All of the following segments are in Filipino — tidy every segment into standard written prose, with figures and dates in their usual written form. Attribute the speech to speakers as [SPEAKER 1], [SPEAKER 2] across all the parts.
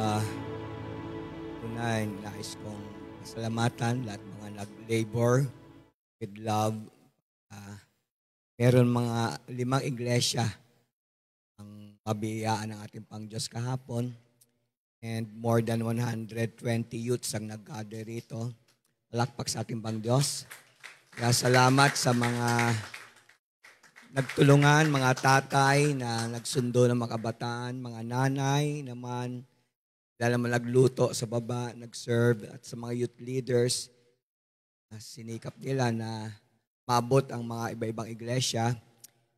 [SPEAKER 1] Ah, Una, nais kong pasalamatan lahat mga nag-labor with love. Ah, Meron mga 5 iglesia ang mabiyaan ng ating Pang Diyos kahapon and more than 120 youths ang nag-gather rito. Palakpak sa ating Pang Diyos. Kaya salamat sa mga nagtulungan, mga tatay na nagsundo ng mga kabataan, mga nanay naman, dahil naman nagluto sa baba, nag-serve, at sa mga youth leaders, sinikap nila na maabot ang mga iba-ibang iglesia.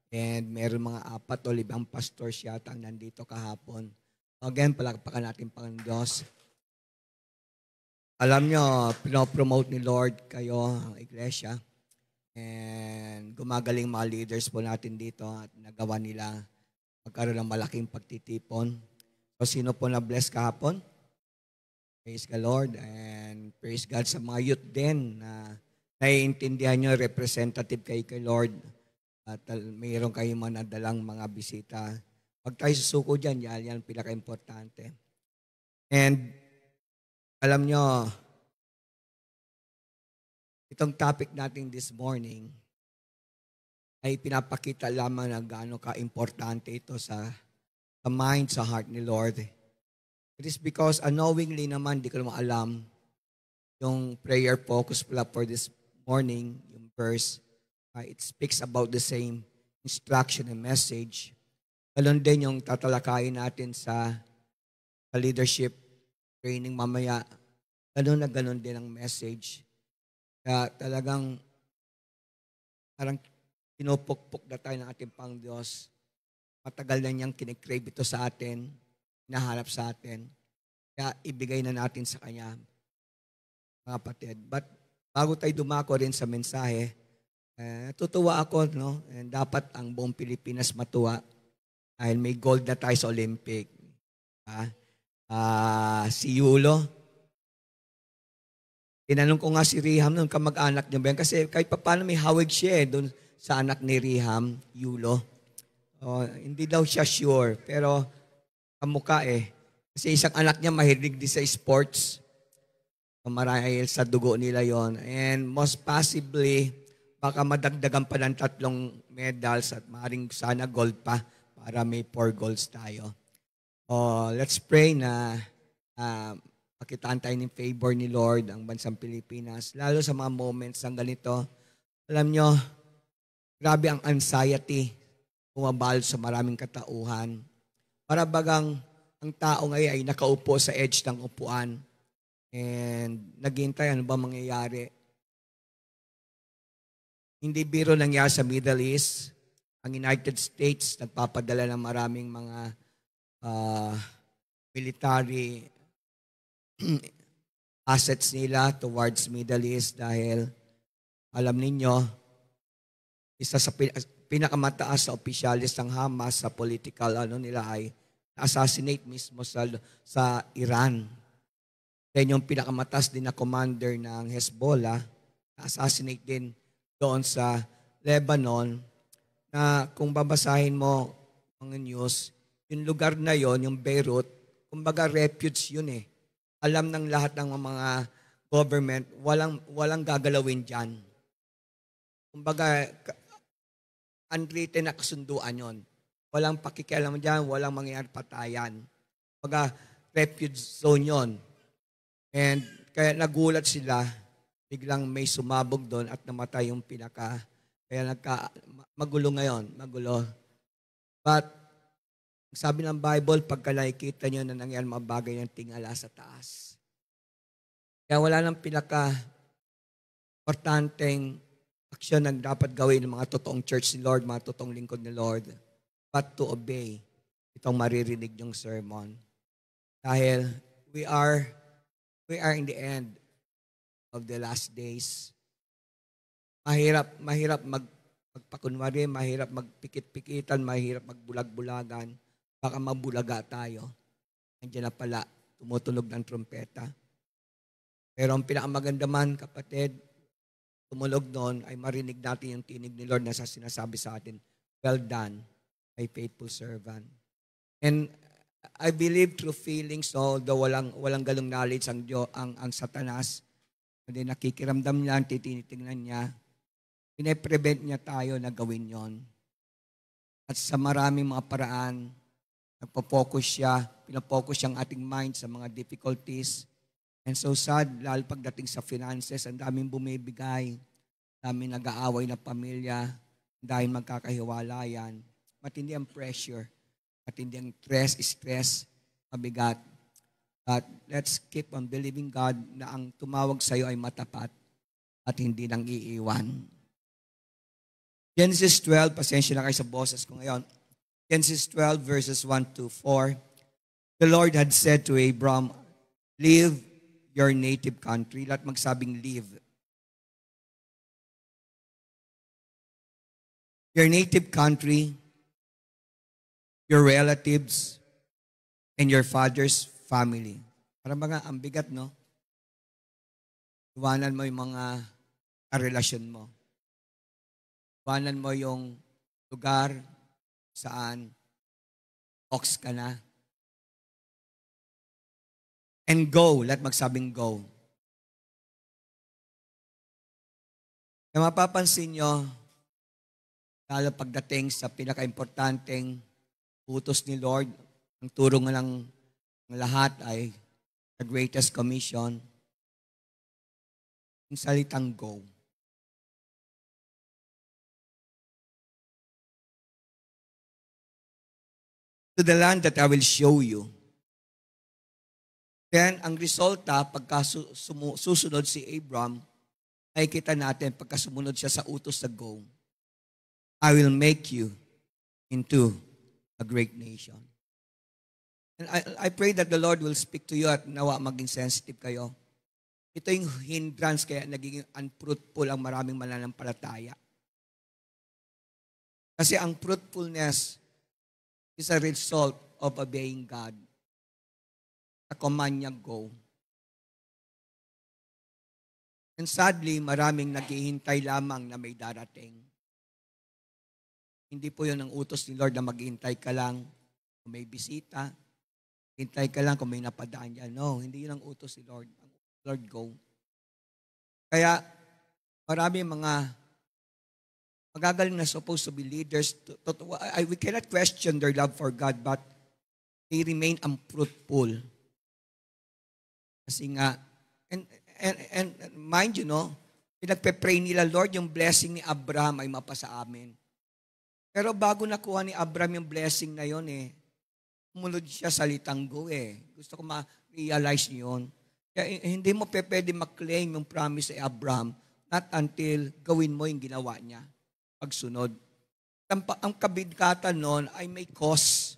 [SPEAKER 1] And meron mga 4 o 5 pastors yata ang nandito kahapon. Again, palakpakan natin Panginoon Diyos. Alam nyo, pinopromote ni Lord kayo, ang iglesia. And gumagaling mga leaders po natin dito at nagawa nila magkaroon ng malaking pagtitipon. So, sino po na-bless kahapon? Praise the Lord and praise God sa mga youth din na naiintindihan nyo, representative kayo kay Lord at mayroon kayong mga nadalang mga bisita. Pag tayo susuko dyan, yan pinaka-importante. And alam nyo, itong topic natin this morning ay pinapakita lamang na gaano ka-importante ito sa mind, sa heart ni Lord. It is because unknowingly naman, di ko naman alam, yung prayer focus pala for this morning, yung verse, it speaks about the same instruction and message. Galon din yung tatalakayin natin sa leadership training mamaya. Ganon din ang message. Kaya talagang parang pinupukpok na tayo ng ating Pang Diyos. Matagal na niyang kinikrave ito sa atin, hinahanap sa atin. Kaya ibigay na natin sa Kanya, mga kapatid. But bago tayo dumako rin sa mensahe, tutuwa ako, no? And dapat ang buong Pilipinas matuwa dahil may gold na tayo sa Olympic. Si Yulo, tinanong ko nga si Riham noon, kamag-anak niya ba yan? Kasi kahit paano may hawig siya doon sa anak ni Riham, Yulo. Hindi daw siya sure, pero kamukha Kasi isang anak niya mahilig din sa sports. Marahil sa dugo nila yon. And most possibly, baka madagdagan pa ng 3 medals at maaaring sana gold pa para may 4 golds tayo. Let's pray na pakitaan tayo ng favor ni Lord ang bansang Pilipinas. Lalo sa mga moments ng ganito. Alam nyo, grabe ang anxiety bumabalo sa maraming katauhan. Para bagang ang tao ngayon ay nakaupo sa edge ng upuan and naghihintay ano ba mangyayari. Hindi biro nangyari sa Middle East. Ang United States nagpapadala ng maraming mga uh, military assets nila towards Middle East dahil alam ninyo, isa sa pinakamataas sa opisyalis ng Hamas sa political nila ay assassinate mismo sa Iran. Then yung pinakamataas din na commander ng Hezbollah, assassinate din doon sa Lebanon, na kung babasahin mo mga news, yung lugar na yon, yung Beirut, kumbaga refuge yun eh. Alam ng lahat ng mga government, walang gagalawin dyan. Kumbaga, unwritten na kasunduan yon. Walang pakikialam dyan, walang mangyayari patayan. Kumbaga, refuge zone yon. And kaya nagulat sila, biglang may sumabog doon at namatay yung kaya magulo ngayon, magulo. But, sabi ng Bible, pagka nakikita nyo na nangyayari mga bagay ng tingala sa taas. Kaya wala nang importanteng aksyon na dapat gawin ng mga totoong church ni Lord, mga totoong lingkod ni Lord, but to obey itong maririnig yung sermon. Dahil we are in the end of the last days. Mahirap magpakunwari, mahirap magpikit-pikitan, mahirap magbulag-bulagan. Baka mabulaga tayo. Andiyan na pala, tumutunog ng trumpeta. Pero ang pinakamaganda man, kapatid, tumulog doon ay marinig natin yung tinig ni Lord na sinasabi sa atin, well done, my faithful servant. And I believe through feelings, although walang galong knowledge ang Satanas, hindi nakikiramdam niya, tinitingnan niya, pine-prevent niya tayo na gawin yon. At sa maraming mga paraan, pinapokus siya ang ating mind sa mga difficulties. And so sad, lalo pagdating sa finances, ang daming bumibigay, daming nag-aaway na pamilya, dahil magkakahiwalayan. Matindi ang pressure, matindi ang stress, mabigat. But let's keep on believing God na ang tumawag sa iyo ay matapat at hindi nang iiwan. Genesis 12, pasensya na kayo sa boses ko ngayon. Genesis 12 verses 1 to 4. The Lord had said to Abram, leave your native country. Lahat magsabing leave. Your native country, your relatives, and your father's family. Parang mga ang bigat, no? Iwanan mo yung mga karelasyon mo. Iwanan mo yung lugar saan ox ka na. And go. Let magsabing go. Kaya mapapansin nyo, lalo pagdating sa pinaka-importanteng utos ni Lord, ang turo nga ng lahat ay the greatest commission, yung salitang go. To the land that I will show you. Then, ang resulta, pagka susunod si Abram, ay kita natin, pagka sumunod siya sa utos sa go, I will make you into a great nation. And I pray that the Lord will speak to you at nawa maging sensitive kayo. Ito yung hindrance kaya naging unfruitful ang maraming mananampalataya. Kasi ang fruitfulness is a result of obeying God. Sa command niya, go. And sadly, maraming naghihintay lamang na may darating. Hindi po yun ang utos ni Lord na maghihintay ka lang kung may bisita. Hintay ka lang kung may napadaan yan. No, hindi yun ang utos ni Lord. Lord, go. Kaya, marami mga magagaling na supposed to be leaders. We cannot question their love for God, but they remain unfruitful. Kasi nga, and mind you, no, pinagpe-pray nila, Lord, yung blessing ni Abraham ay mapasa amin. Pero bago nakuha ni Abraham yung blessing na yon, umunod siya sa salitang go Gusto ko ma-realize niyo yun. Kaya hindi mo pwede mag-claim yung promise ni Abraham not until gawin mo yung ginawa niya. Pagsunod. Ang kabigatan nun ay may cause.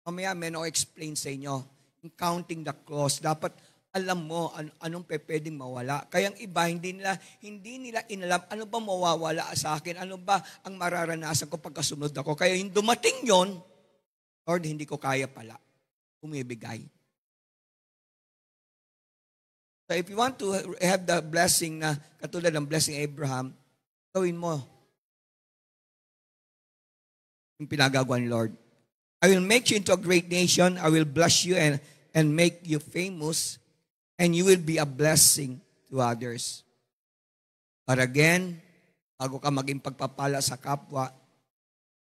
[SPEAKER 1] Mamaya may explain sa inyo. In counting the cross, dapat alam mo anong pwedeng mawala. Kaya ang iba, hindi nila inalam, ano ba mawawala sa akin? Ano ba ang mararanasan ko pagkasunod ako? Kaya yung dumating yon, Lord, hindi ko kaya pala. Umibigay. So if you want to have the blessing na katulad ng blessing Abraham, gawin mo yung pinagagawa ni Lord. I will make you into a great nation. I will bless you and make you famous. And you will be a blessing to others. But again, bago ka maging pagpapala sa kapwa,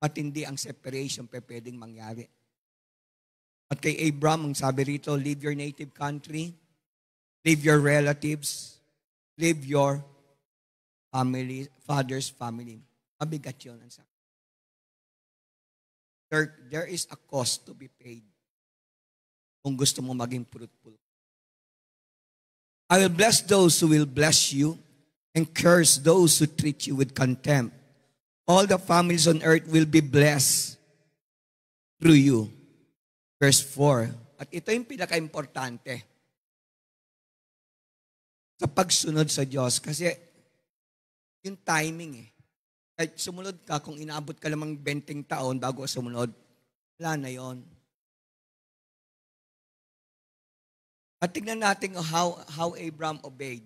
[SPEAKER 1] matindi ang separation pwedeng mangyari. At kay Abraham, ang sabi rito, leave your native country, leave your relatives, leave your family, father's family. Mabigat yun ang sabi. There is a cost to be paid kung gusto mo maging fruitful. I will bless those who will bless you and curse those who treat you with contempt. All the families on earth will be blessed through you. Verse 4. At ito yung pinaka-importante sa pagsunod sa Diyos. Kasi yung timing Kahit sumunod ka, kung inaabot ka lamang 20 taon bago sumunod, wala na yon. At tignan natin how Abraham obeyed.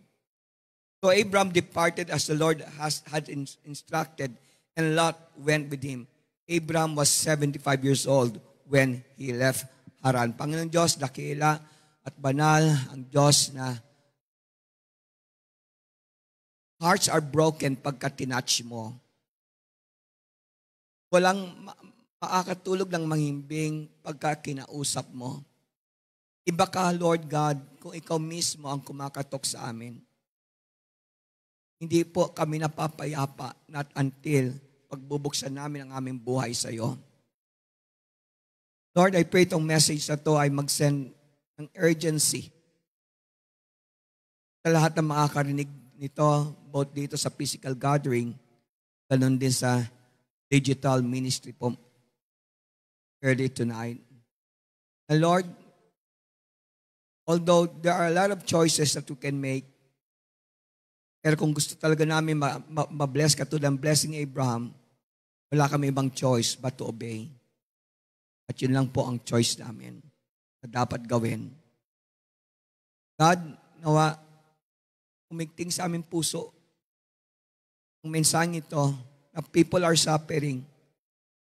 [SPEAKER 1] So Abraham departed as the Lord had instructed, and Lot went with him. Abraham was 75 years old when he left Haran. Panginoon Diyos, dakila at banal ang Diyos na hearts are broken pagka tinouch mo. Walang makakatulog ng mahimbing pagka kinausap mo. Iba ka, Lord God, kung ikaw mismo ang kumakatok sa amin. Hindi po kami napapayapa not until pagbubuksan namin ang aming buhay sa iyo. Lord, I pray itong message na to ay mag-send ng urgency sa lahat ng makakarinig nito, both dito sa physical gathering, ganun din sa digital ministry po early tonight. And Lord, although there are a lot of choices that we can make, pero kung gusto talaga namin ma-bless katulad ng blessing Abraham, wala kami ibang choice but to obey. At yun lang po ang choice namin na dapat gawin. God, nawa, umigting sa aming puso ang mensaheng ito na people are suffering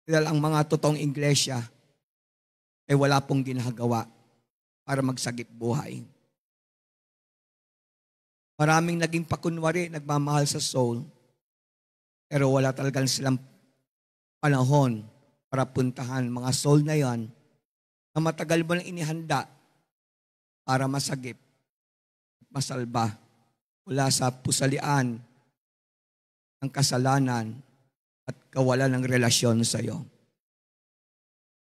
[SPEAKER 1] dahil ang mga totoong iglesia ay wala pong ginagawa para magsagip buhay. Maraming naging pakunwari, nagmamahal sa soul, pero wala talagang silang panahon para puntahan mga soul na yan na matagal mo nang inihanda para masagip, masalba mula sa pusalian ng kasalanan at kawalan ng relasyon sa iyo.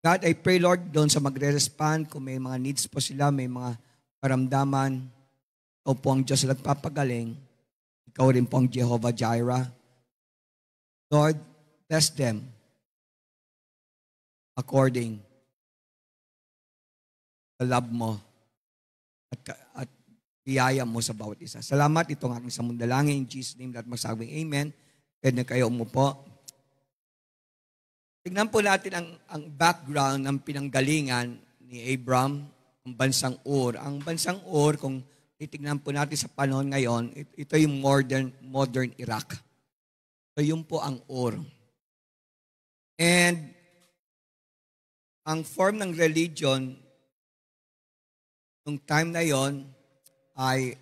[SPEAKER 1] God, I pray, Lord, doon sa magre-respond, kung may mga needs po sila, may mga paramdaman, ikaw po ang Diyos na nagpapagaling. Ikaw rin po ang Jehovah Jireh. Lord, bless them according sa love mo at biyaya mo sa bawat isa. Salamat, itong aking samundalangin. In Jesus' name, lahat magsabing amen. Pwede na kayo umupo. Tignan po natin ang background ng pinanggalingan ni Abraham, ang bansang Ur. Ang bansang Ur, kung titignan po natin sa panahon ngayon, ito yung modern Iraq. So yun po ang Ur. And ang form ng religion nung time na yon ay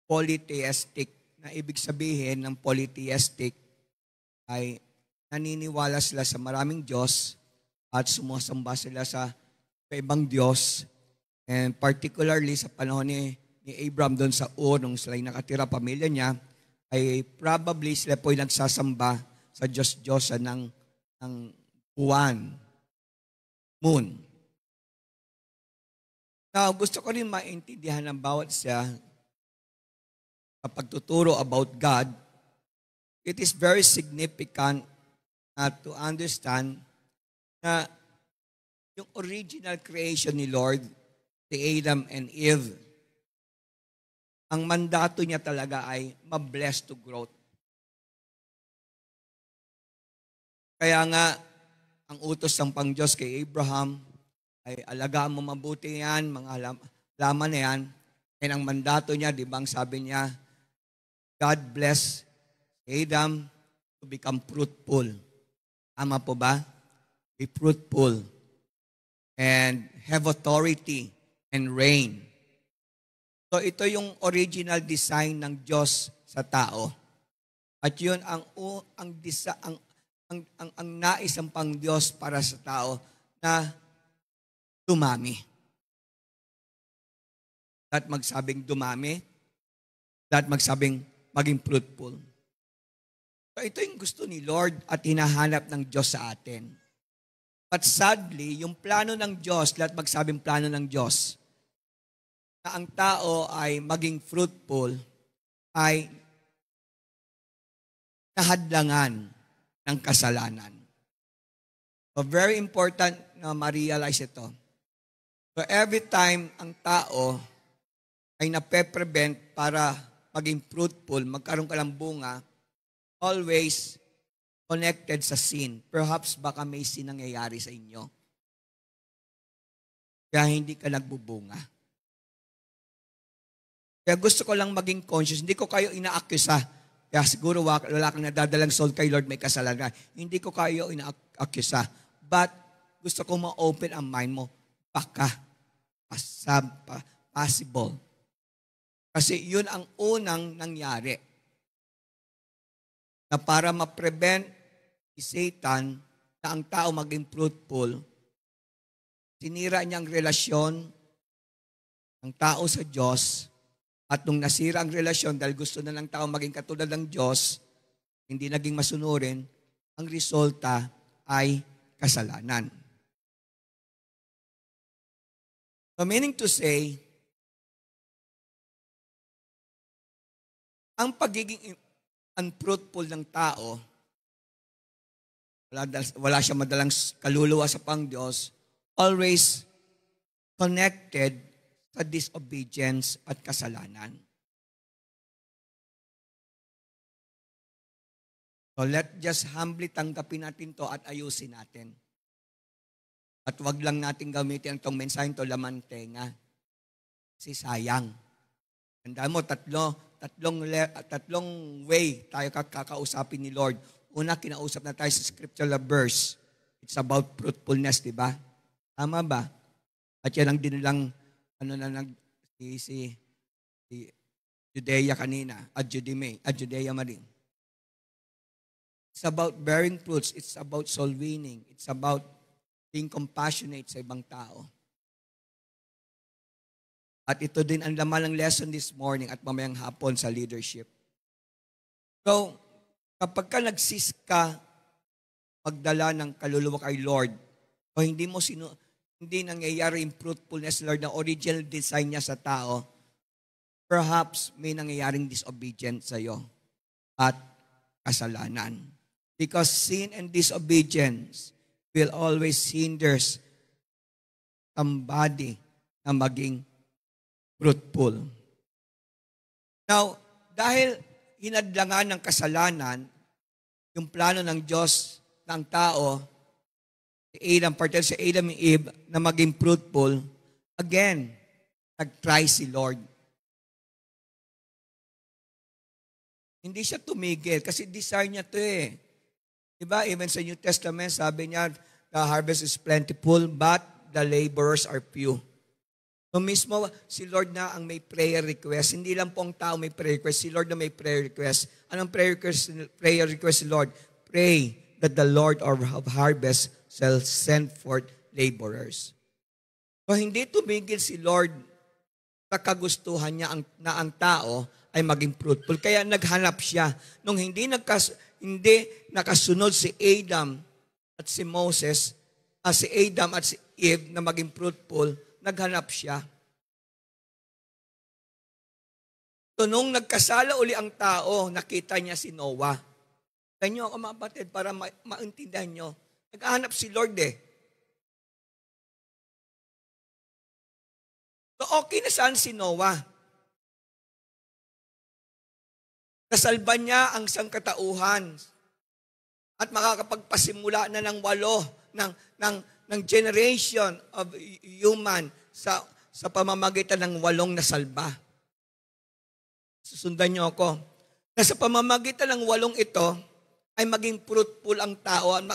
[SPEAKER 1] polytheistic. Na ibig sabihin ng polytheistic ay naniniwala sila sa maraming Diyos at sumusamba sila sa ibang Diyos. And particularly sa panahon ni Abraham doon sa Ur, nung sila nakatira, pamilya niya, ay probably sila po ay nagsasamba sa Diyos-Diyosan ng buwan, moon. Now, gusto ko rin maintindihan ng bawat siya sa pagtuturo about God. It is very significant to understand na yung original creation ni Lord, si Adam and Eve, ang mandato niya talaga ay ma-bless to growth. Kaya nga, ang utos ng Pang-Diyos kay Abraham ay alagaan mo mabuti yan, mga laman na yan. And ang mandato niya, di ba ang sabi niya, God bless Adam to become fruitful. Tama po ba? Be fruitful and have authority and reign. So ito yung original design ng Diyos sa tao. At yun ang nais ng Pang-Diyos para sa tao na dumami. Lahat magsabing dumami. Lahat magsabing maging fruitful. So ito yung gusto ni Lord at hinahanap ng Diyos sa atin. But sadly, yung plano ng Diyos, lahat magsabing plano ng Diyos, na ang tao ay maging fruitful, ay nahadlangan ng kasalanan. So very important na ma-realize ito. So every time ang tao ay nape-prevent para maging fruitful, magkaroon ka ng bunga, always connected sa sin. Perhaps baka may sin nangyayari sa inyo. Kaya hindi ka nagbubunga. Kaya gusto ko lang maging conscious. Hindi ko kayo ina-accuse. Kaya siguro wala kang nadadalang soul kay Lord, may kasalanan. Hindi ko kayo ina-accuse. But gusto ko ma-open ang mind mo. Baka possible. Kasi yun ang unang nangyari. Na para ma-prevent si Satan na ang tao maging fruitful, sinira niya ang relasyon ng tao sa Diyos. At nung nasira ang relasyon dahil gusto na ng tao maging katulad ng Diyos, hindi naging masunurin, ang resulta ay kasalanan. So meaning to say, ang pagiging unfruitful ng tao, wala siya madalang kaluluwa sa Pang-Diyos, always connected sa disobedience at kasalanan. So let's just humbly tanggapin natin to at ayusin natin. At wag lang natin gamitin itong mensahe to laman tenga. Kasi sayang. Tandaan mo, tatlong way tayo kakausapin ni Lord. Una, kinausap na tayo sa scriptural verse. It's about fruitfulness, di ba? Tama ba? At yan ang dinilang si Judea kanina, at Judea maring. It's about bearing fruits. It's about soul winning. It's about being compassionate sa ibang tao. At ito din ang laman ng lesson this morning at mamayang hapon sa leadership. So, kapag ka nagsis ka magdala ng kaluluwa kay Lord, o hindi nangyayari yung fruitfulness, Lord, na original design niya sa tao, perhaps may nangyayaring disobedience sa iyo at kasalanan. Because sin and disobedience will always hinder somebody na maging fruitful. Now, dahil hinadlangan ng kasalanan, yung plano ng Diyos ng tao, si Adam and Eve, na maging fruitful, again, nag-try si Lord. Hindi siya tumigil kasi desire niya to eh. Diba? Even sa New Testament, sabi niya, the harvest is plentiful, but the laborers are few. So mismo, si Lord na ang may prayer request. Hindi lang po ang tao may prayer request. Si Lord na may prayer request. Anong prayer request si Lord? Pray that the Lord of harvest shall send forth laborers. So hindi tumigil si Lord sa kagustuhan niya na ang tao ay maging fruitful. Kaya naghanap siya. Nung hindi nakasunod si Adam at si Moses, si Adam at si Eve na maging fruitful, naghanap siya. So nung nagkasala uli ang tao, nakita niya si Noah. Kanyo ako mga kapatid, para maintindihan nyo, naghahanap si Lord eh. So okay na saan si Noah? Nasalba niya ang sangkatauhan at makakapagpasimula na ng 8 ng generation of human sa pamamagitan ng 8 nasalba. Susundan niyo ako. Na sa pamamagitan ng 8 ito ay maging fruitful ang tao at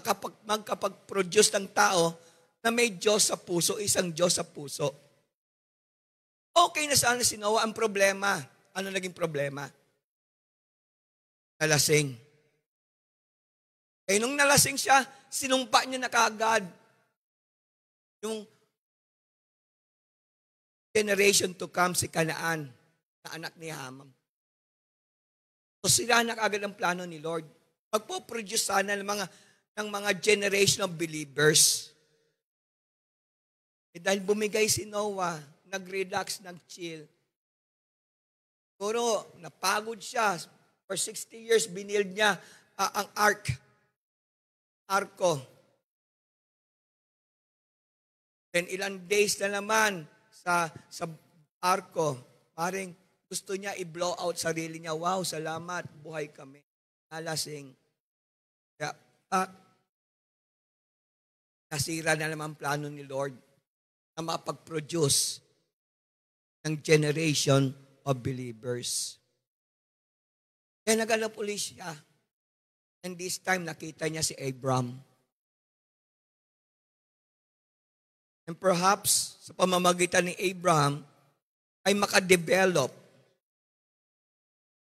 [SPEAKER 1] magkapag-produce ng tao na may Diyos sa puso, isang Diyos sa puso. Okay na sana si Noah. Ang problema, ano naging problema? Nalasing. Eh nung nalasing siya, sinumpa niya na kaagad yung generation to come, si Canaan, na anak ni Ham. So sila na kaagad ang plano ni Lord. Magpo-produce sana ng mga generation of believers. Eh dahil bumigay si Noah, nag-relax, nag-chill. Siguro, napagod siya. For 60 years, binild niya ang arko. Then ilang days na naman sa arko, paring gusto niya i-blow out sarili niya. Wow, salamat, buhay kami. Nalasing. Kaya, nasira na naman plano ni Lord na mapag-produce ng generation of believers. Kaya naghanap ulit siya. And this time, nakita niya si Abram. And perhaps, sa pamamagitan ni Abram, ay makadevelop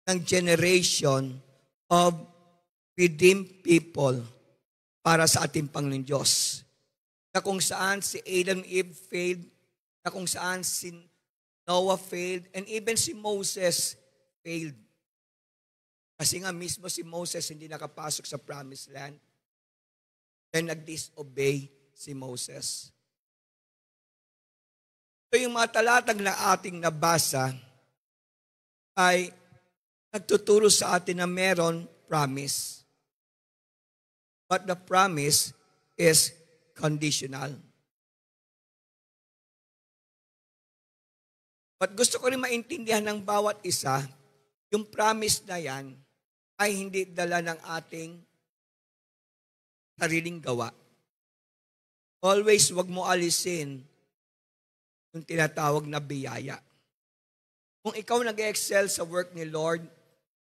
[SPEAKER 1] ng generation of redeemed people para sa ating Panginoon Diyos. Na kung saan si Adam and Eve failed, na kung saan si Noah failed, and even si Moses failed. Kasi nga mismo si Moses hindi nakapasok sa promised land. Then nag-disobey si Moses. So yung mga talatag na ating nabasa ay nagtuturo sa atin na meron promise. But the promise is conditional. But gusto ko rin maintindihan ng bawat isa, yung promise na yan ay hindi dala ng ating sariling gawa. Always wag mo alisin yung tinatawag na biyaya. Kung ikaw nag-excel sa work ni Lord,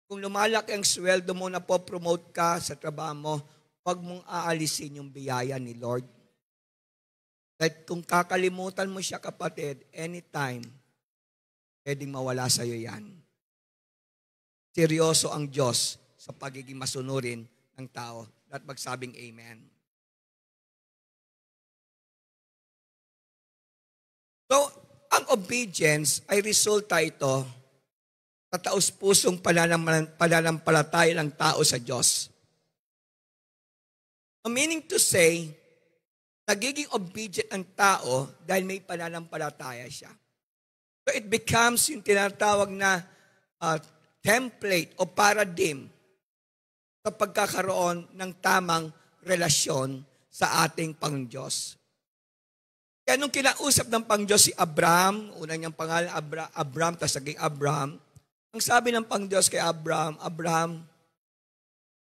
[SPEAKER 1] kung lumalaki ang sweldo mo na po-promote ka sa trabaho mo, wag mong aalisin yung biyaya ni Lord. At kung kakalimutan mo siya, kapatid, anytime, pwedeng mawala sa iyo yan. Seryoso ang Diyos sa pagiging masunurin ng tao. At magsabing amen. So, ang obedience ay resulta ito sa taus-pusong pananampalataya ng tao sa Diyos. Meaning to say, nagiging obedient ang tao dahil may pananampalataya siya. So it becomes yung tinatawag na template o paradigm sa pagkakaroon ng tamang relasyon sa ating Panginoon Diyos. Kaya nung kinausap ng Panginoon Diyos si Abraham, unang niyang pangalan Abraham, tapos naging Abraham, ang sabi ng Panginoon Diyos kay Abraham, Abraham,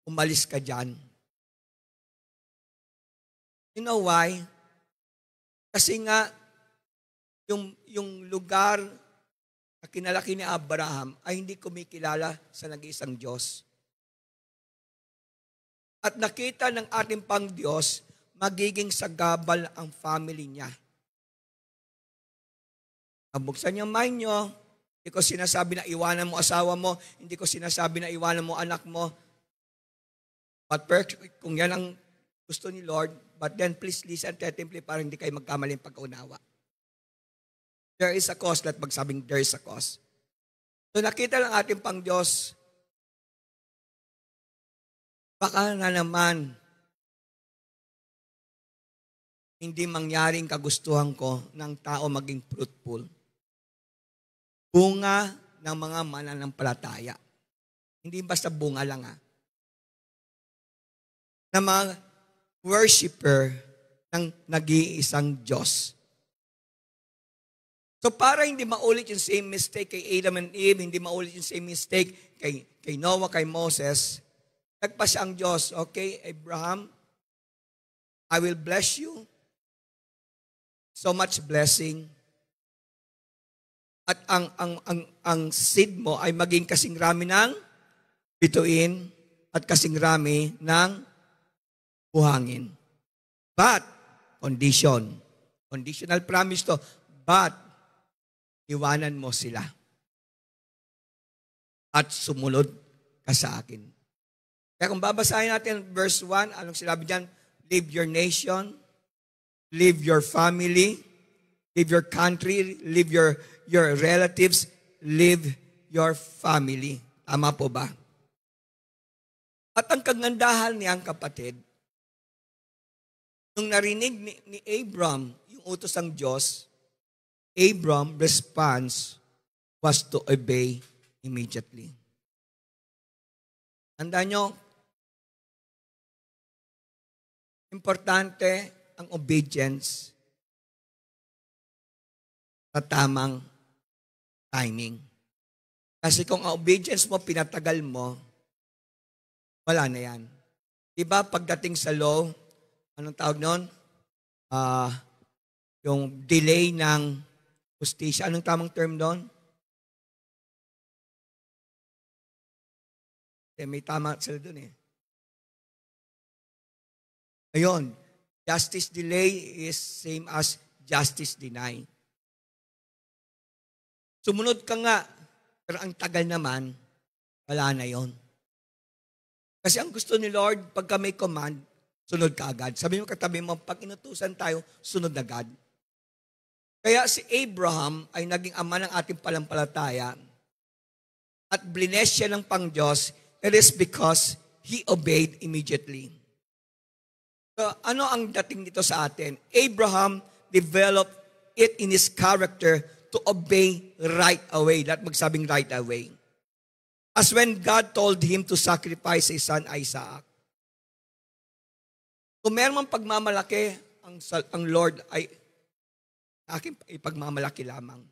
[SPEAKER 1] umalis ka dyan. You know why? Kasi nga, yung lugar na kinalaki ni Abraham ay hindi kumikilala sa nag-iisang Diyos. At nakita ng ating Pangdiyos, magiging sagabal ang family niya. Buksan yung mind nyo, hindi ko sinasabi na iwanan mo asawa mo, hindi ko sinasabi na iwanan mo anak mo. But kung yan ang gusto ni Lord, but then please listen attentively para hindi kayo magkamali ng pag-unawa. There is a cause, let magsabing there is a cause. So nakita lang ating Pangdiyos, baka na naman hindi mangyaring kagustuhan ko ng tao maging fruitful. Bunga ng mga mananampalataya. Hindi basta bunga lang na mga worshiper ng nag-iisang Diyos. So para hindi maulit yung same mistake kay Adam and Eve, hindi maulit yung same mistake kay Noah, kay Moses, nagpasya ang Diyos, okay, Abraham, I will bless you. So much blessing. At ang seed mo ay maging kasing rami ng bituin at kasing rami ng buhangin. But, conditional promise to, but, iwanan mo sila. At sumunod ka sa akin. Kaya kung babasahin natin verse 1, anong sinabi diyan? Leave your nation, leave your family, leave your country, leave your relatives, leave your family. Tama po ba? At ang kagandahan niyang kapatid, nung narinig ni Abram yung utos ng Diyos, Abram's response was to obey immediately. Tandaan nyo, importante ang obedience sa tamang timing. Kasi kung ang obedience mo, pinatagal mo, wala na yan. Diba pagdating sa law, anong tawag nun? Yung delay ng justisya. Anong tamang term doon? May tama sila doon eh. Ayun, justice delay is same as justice deny. Sumunod ka nga, pero ang tagal naman, wala na yon. Kasi ang gusto ni Lord, pagka may command, sunod ka agad. Sabi mo katabi mo, pag inutusan tayo, sunod agad. Kaya si Abraham ay naging ama ng ating palampalataya at blines siya ng Pang-Diyos. It is because he obeyed immediately. So, ano ang dating dito sa atin? Abraham developed it in his character to obey right away. That magsabing right away. As when God told him to sacrifice his son Isaac. Kung meron mang pagmamalaki, ang Lord ay aking ipagmamalaki lamang.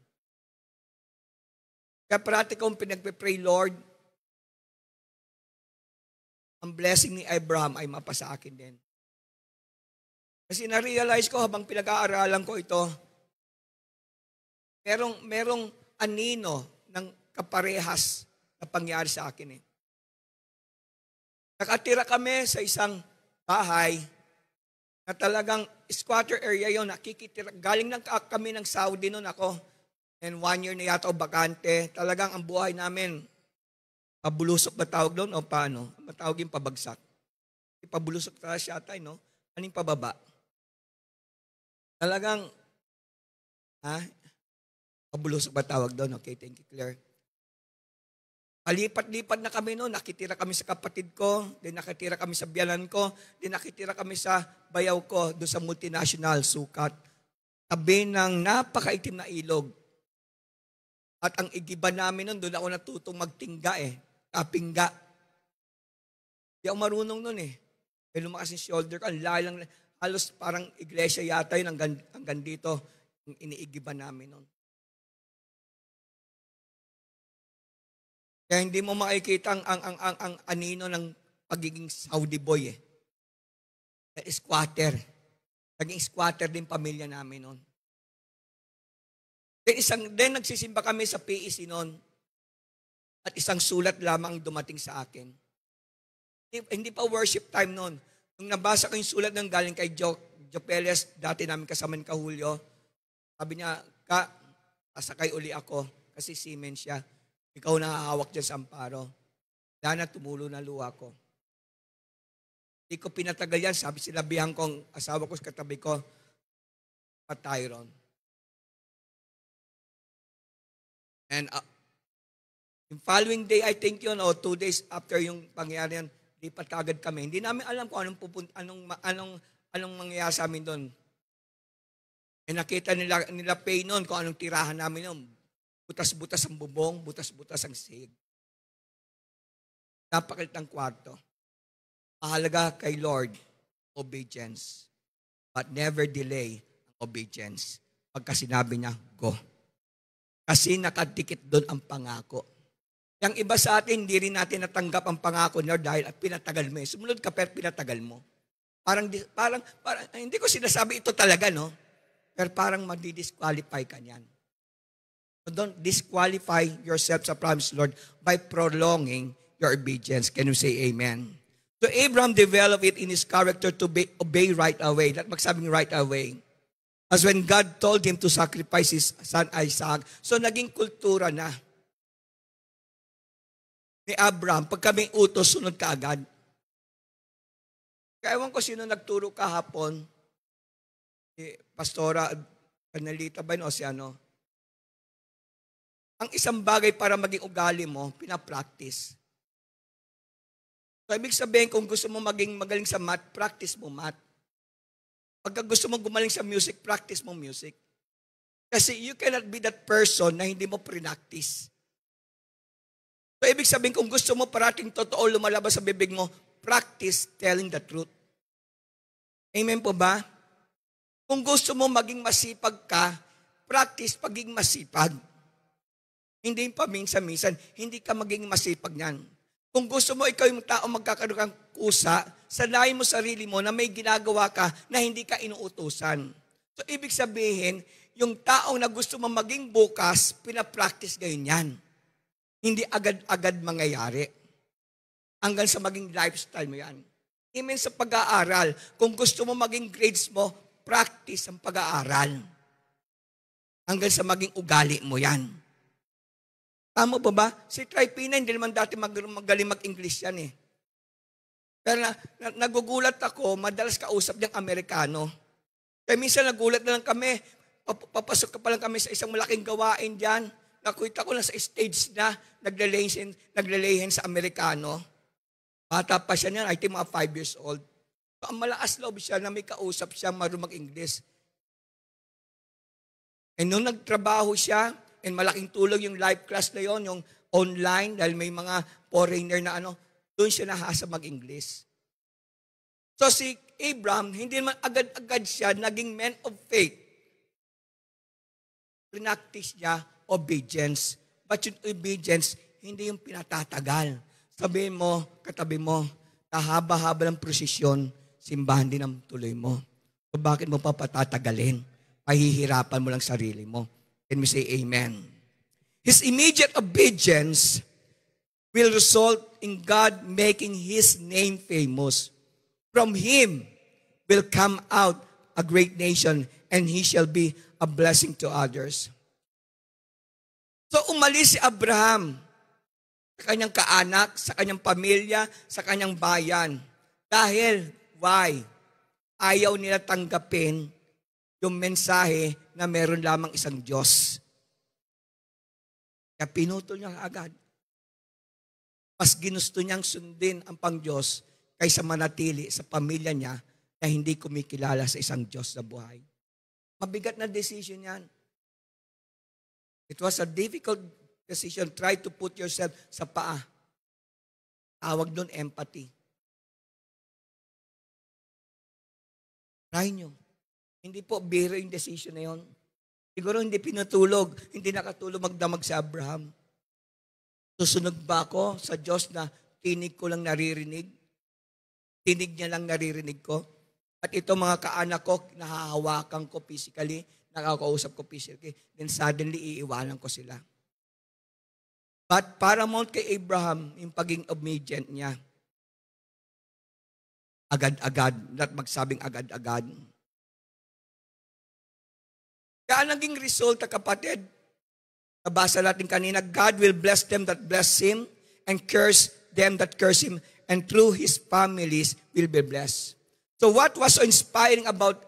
[SPEAKER 1] Kaya parati kong pinagpe-pray, Lord, ang blessing ni Abraham ay mapasa akin din. Kasi na-realize ko habang pinag-aaralan ko ito, merong anino ng kaparehas na pangyari sa akin eh. Nakatira kami sa isang bahay na talagang squatter area yon, nakikitira. Galing lang kami ng Saudi noon ako. And 1 year na yata o bakante. Talagang ang buhay namin, pabulusok ba tawag doon o paano? Matawag yung pabagsak. Pabulusok talaga siya tayo, no? Anong pababa? Talagang, pabulusok ba tawag doon? Okay, thank you, Claire. Palipat-lipat na kami noon. Nakitira kami sa kapatid ko, din nakitira kami sa biyanan ko, din nakitira kami sa bayaw ko, doon sa multinational sukat. Tabi ng napakaitim na ilog. At ang igiba namin noon, doon ako natutong magtingga kapingga. Di ako marunong noon eh. Kaya lumakas yung shoulder ko, ang lalang, halos parang iglesia yata yun, hanggang dito, yung iniigiba namin noon. Kaya hindi mo makikita ang anino ng pagiging Saudi boy eh. Squatter. Naging squatter din pamilya namin noon. Then nagsisimba kami sa PEC noon. At isang sulat lamang dumating sa akin. Hindi pa worship time noon. Nung nabasa ko yung sulat ng galing kay Joe Peles, dati namin kasama ni Kahulyo, sabi niya, sasakay uli ako kasi seaman siya. Ikaw nakahawak dyan sa amparo. Dahil na tumulo na luha ko. Hindi ko pinatagal yan. Sabi sinabihan kong asawa ko sa katabi ko, patay ron. And yung following day, I think 2 days after yung pangyari yan, lipat agad kami. Hindi namin alam kung anong mangyayari sa amin doon. E nakita nila Pay noon kung anong tirahan namin noon. Butas-butas ang bubong, butas-butas ang sahig. Napakalit ang kwarto. Mahalaga kay Lord, obedience. But never delay ang obedience. Pagka sinabi niya, go. Kasi nakadikit doon ang pangako. Yung iba sa atin, hindi rin natin natanggap ang pangako niya dahil pinatagal mo. Sumunod ka pero pinatagal mo. Parang, hindi ko sinasabi ito talaga, no? Pero parang madi-disqualify ka niyan. So don't disqualify yourself sa promise, Lord, by prolonging your obedience. Can you say amen? So Abraham developed it in his character to obey right away. That magsabing right away. As when God told him to sacrifice his son Isaac. So naging kultura na ni Abraham. Pag kami utos, sunod ka agad. Kaya ewan ko sino nagturo kahapon. Pastora Canalita ba yun o si ano? Ang isang bagay para maging ugali mo, pinapractice. So, ibig sabihin, kung gusto mo maging magaling sa math, practice mo math. Pagka gusto mo gumaling sa music, practice mo music. Kasi you cannot be that person na hindi mo practice. So, ibig sabihin, kung gusto mo parating totoo lumalabas sa bibig mo, practice telling the truth. Amen po ba? Kung gusto mo maging masipag ka, practice pagiging masipag. Hindi pa minsan-minsan, hindi ka maging masipag niyan. Kung gusto mo ikaw yung tao magkakaroon kang kusa, sanayin mo sarili mo na may ginagawa ka na hindi ka inuutusan. So, ibig sabihin, yung taong na gusto mo maging bukas, pinapractice ngayon yan. Hindi agad-agad mangyayari. Hanggang sa maging lifestyle mo yan. Amen sa pag-aaral. Kung gusto mo maging grades mo, practice ang pag-aaral. Hanggang sa maging ugali mo yan. Tama ba ba? Si Tripina, hindi naman dati magaling mag-English yan eh. Pero nagugulat ako, madalas kausap niyang Amerikano. Kaya minsan nagulat na lang kami, papasok ka pa lang kami sa isang malaking gawain dyan. Nakita ko lang sa stage na naglalayin sa Amerikano. Bata pa siya niyan, I think mga 5 years old. So, ang malakas loob siya na may kausap siya marunong mag-English. And nung nagtrabaho siya, and malaking tulong yung live class na yon, yung online, dahil may mga foreigner na doon siya nahasa mag-English. So si Abraham, hindi naman agad-agad siya naging man of faith. Pinactice niya obedience. But yung obedience, hindi yung pinatatagal. Sabihin mo, katabi mo, haba-haba ng prosesyon, simbahan din ang tuloy mo. So bakit mo pa patatagalin? Pahihirapan mo lang sarili mo. Can we say amen? His immediate obedience will result in God making His name famous. From Him will come out a great nation, and He shall be a blessing to others. So umalis si Abraham sa kanyang kaanak, sa kanyang pamilya, sa kanyang bayan. Dahil, why? Ayaw nila tanggapin yung mensahe na meron lamang isang Diyos. Kaya pinutol niya agad. Mas ginusto niyang sundin ang pang-Diyos kaysa manatili sa pamilya niya na hindi kumikilala sa isang Diyos na buhay. Mabigat na decision yan. It was a difficult decision. Try to put yourself sa paa. Tawag doon empathy. Try nyo. Hindi po biro yung decision na yun. Siguro hindi pinatulog, hindi nakatulog magdamag si Abraham. Susunod ba ako sa Diyos na tinig ko lang naririnig? Tinig niya lang naririnig ko? At ito mga kaanak ko, nahahawakan ko physically, nakakausap ko physically, then suddenly iiwanan ko sila. But paramount kay Abraham, yung paging obedient niya, agad-agad, not magsabing agad-agad. Kaya naging resulta, kapatid, nabasa natin kanina, God will bless them that bless Him and curse them that curse Him, and through His families will be blessed. So what was so inspiring about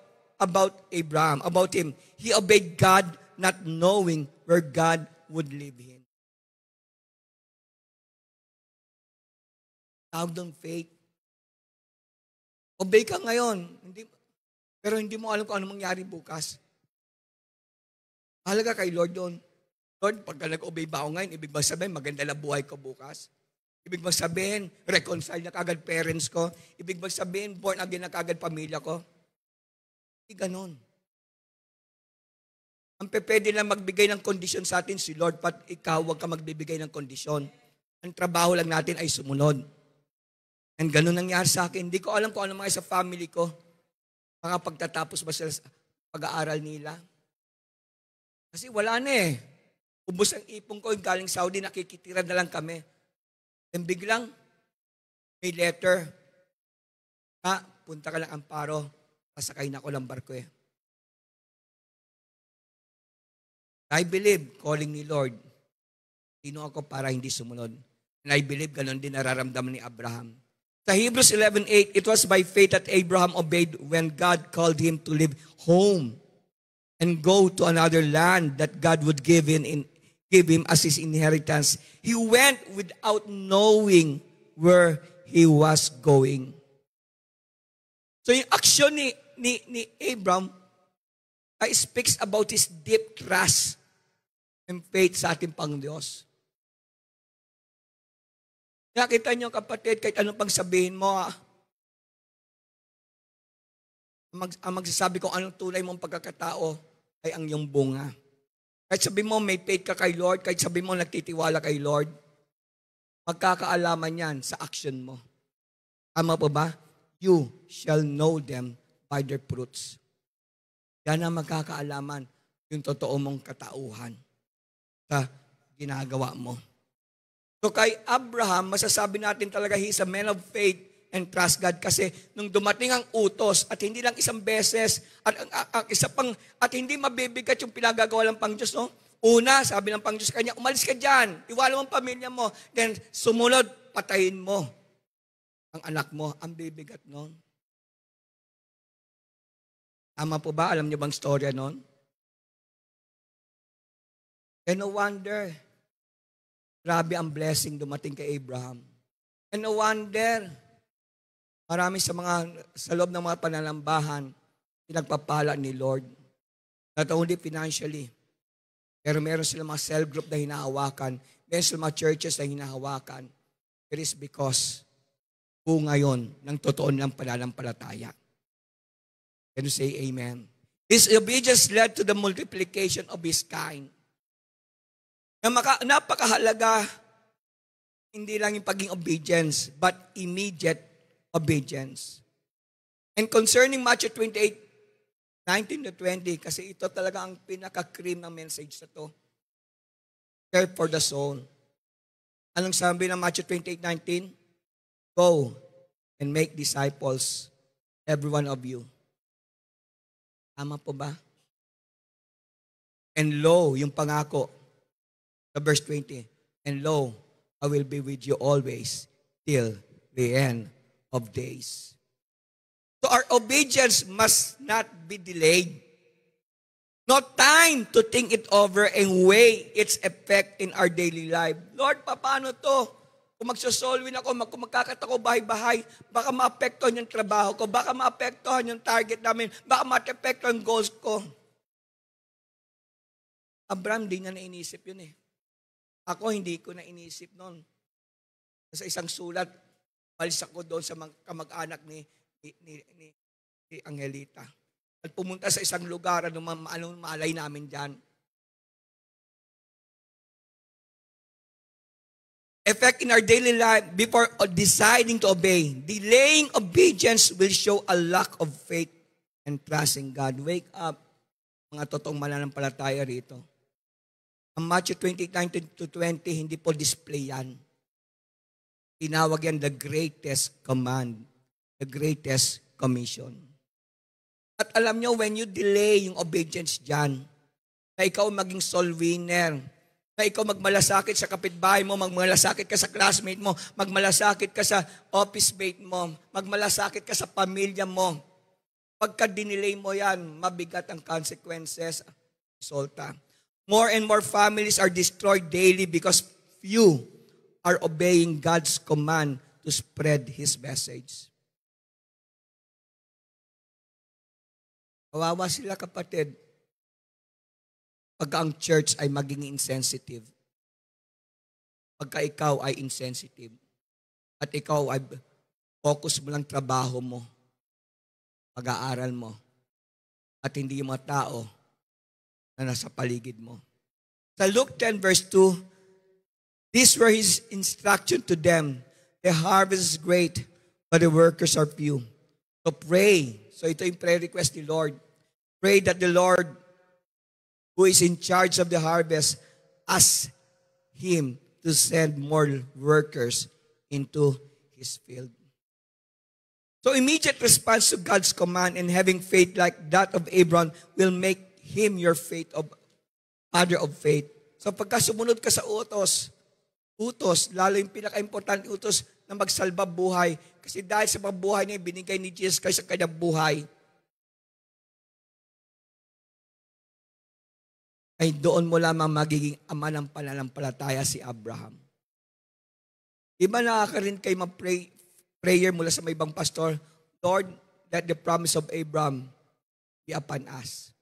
[SPEAKER 1] Abraham, about him? He obeyed God not knowing where God would lead him. Tawag doon faith. Obey ka ngayon, pero hindi mo alam kung ano mangyari bukas. Halaga kay Lord doon. Lord, pagka nag-obey ba ako ngayon, ibig bang sabihin, maganda na buhay ko bukas? Ibig bang sabihin, reconcile na kagad parents ko? Ibig bang sabihin, born again na kagad pamilya ko? Hindi ganon. Ang pwede lang magbigay ng kondisyon sa atin si Lord, pat ikaw huwag ka magbibigay ng kondisyon. Ang trabaho lang natin ay sumunod. And ganun nangyari sa akin. Hindi ko alam kung ano mga sa family ko. Mga pagtatapos ba sila sa pag-aaral nila. Kasi wala na eh. Ubus ang ipon ko, galing Saudi, nakikitira na lang kami. And biglang, may letter. Punta ka lang Amparo. Pasakay na ako ng barko eh. I believe, calling ni Lord, sino ako para hindi sumunod? And I believe, ganun din nararamdaman ni Abraham. Sa Hebrews 11:8, it was by faith that Abraham obeyed when God called him to leave home and go to another land that God would give him as his inheritance. He went without knowing where he was going. So yung action ni Abraham ay speaks about his deep trust and faith sa ating Panginoon. Nakita niyo kapatid, kahit anong pang sabihin mo, ang magsasabi kung anong tunay mong pagkakatao ay ang iyong bunga. Kahit sabihin mo may faith ka kay Lord, kahit sabihin mo nagtitiwala kay Lord, magkakaalaman yan sa action mo. Tama po ba? You shall know them by their fruits. Yan ang magkakaalaman yung totoo mong katauhan sa ginagawa mo. So kay Abraham, masasabi natin talaga he is a man of faith and trust God kasi nung dumating ang utos at hindi lang isang beses at hindi mabibigat yung pinagagawa ng Panginoon, no? Una, sabi ng Panginoon sa kanya, umalis ka dyan, iwala mo ang pamilya mo, then sumunod, patayin mo ang anak mo. Ang bibigat noon. Tama po ba? Alam niyo bang storya noon? And no wonder, grabe ang blessing dumating kay Abraham. And no wonder, marami sa loob ng mga pananambahan, pinagpapala ni Lord. Not only financially, pero meron silang mga cell group na hinahawakan, meron silang mga churches na hinahawakan. It is because bunga yon ng totoo nilang pananampalataya. Can you say amen? His obedience led to the multiplication of his kind. Napakahalaga, hindi lang yung pagiging obedience, but immediate obedience. And concerning Matthew 28:19-20, kasi ito talaga ang pinaka-cream ng message na to. Care for the soul. Anong sabi ng Matthew 28:19? Go and make disciples, every one of you. Tama po ba? And lo, yung pangako, sa verse 20, and lo, I will be with you always till the end of days. So our obedience must not be delayed. No time to think it over and weigh its effect in our daily life. Lord, paano to? Kung magsasolwin ako, kung magkakat ako bahay-bahay, baka maapektuhan yung trabaho ko, baka maapektuhan yung target namin, baka maapektuhan yung goals ko. Abraham, di niya nainisip yun eh. Ako, hindi ko na inisip noon. Sa isang sulat, balis ako doon sa kamag-anak ni Angelita. At pumunta sa isang lugar, anong malay namin dyan. Effect in our daily life before deciding to obey. Delaying obedience will show a lack of faith and trust in God. Wake up, mga totoong mananampalataya rito. Ang Matthew 28:19-20, hindi po display yan. Tinawag yan the greatest command, the greatest commission. At alam nyo, when you delay yung obedience dyan, na ikaw maging soul winner, na ikaw magmalasakit sa kapitbahay mo, magmalasakit ka sa classmate mo, magmalasakit ka sa office mate mo, magmalasakit ka sa pamilya mo. Pagka dinelay mo yan, mabigat ang consequences. Resulta. More and more families are destroyed daily because few are obeying God's command to spread His message. Kawawa sila kapatid pagka ang church ay maging insensitive. Pagka ikaw ay insensitive at ikaw ay focus mo lang trabaho mo, pag-aaral mo, at hindi yung mga tao na nasa paligid mo. Sa Luke 10 verse 2, these were his instruction to them. The harvest is great, but the workers are few. So pray. So ito yung prayer request ni Lord. Pray that the Lord, who is in charge of the harvest, ask Him to send more workers into His field. So immediate response to God's command and having faith like that of Abraham will make him your father of faith. So pagka sumunod ka sa utos, lalo yung pinaka-importante utos na magsalba buhay. Kasi dahil sa buhay niya, binigay ni Jesus Christ sa kanyang buhay. Ay doon mo lamang magiging ama ng pananampalataya si Abraham. Iba nakakarin kayo prayer mula sa may ibang pastor, Lord, let the promise of Abraham be upon us.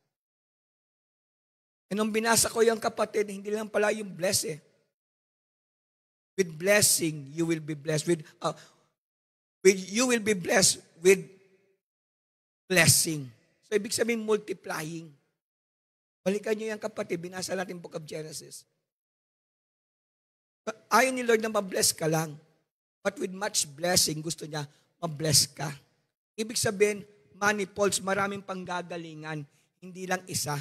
[SPEAKER 1] And nung binasa ko yung kapatid, hindi lang pala yung bless eh. With blessing, you will be blessed. You will be blessed with blessing. So, ibig sabihin, multiplying. Balikan nyo yung kapatid, binasa natin Book of Genesis. Ayaw ni Lord na mabless ka lang. But with much blessing, gusto niya, mabless ka. Ibig sabihin, manifolds, maraming panggagalingan, hindi lang isa.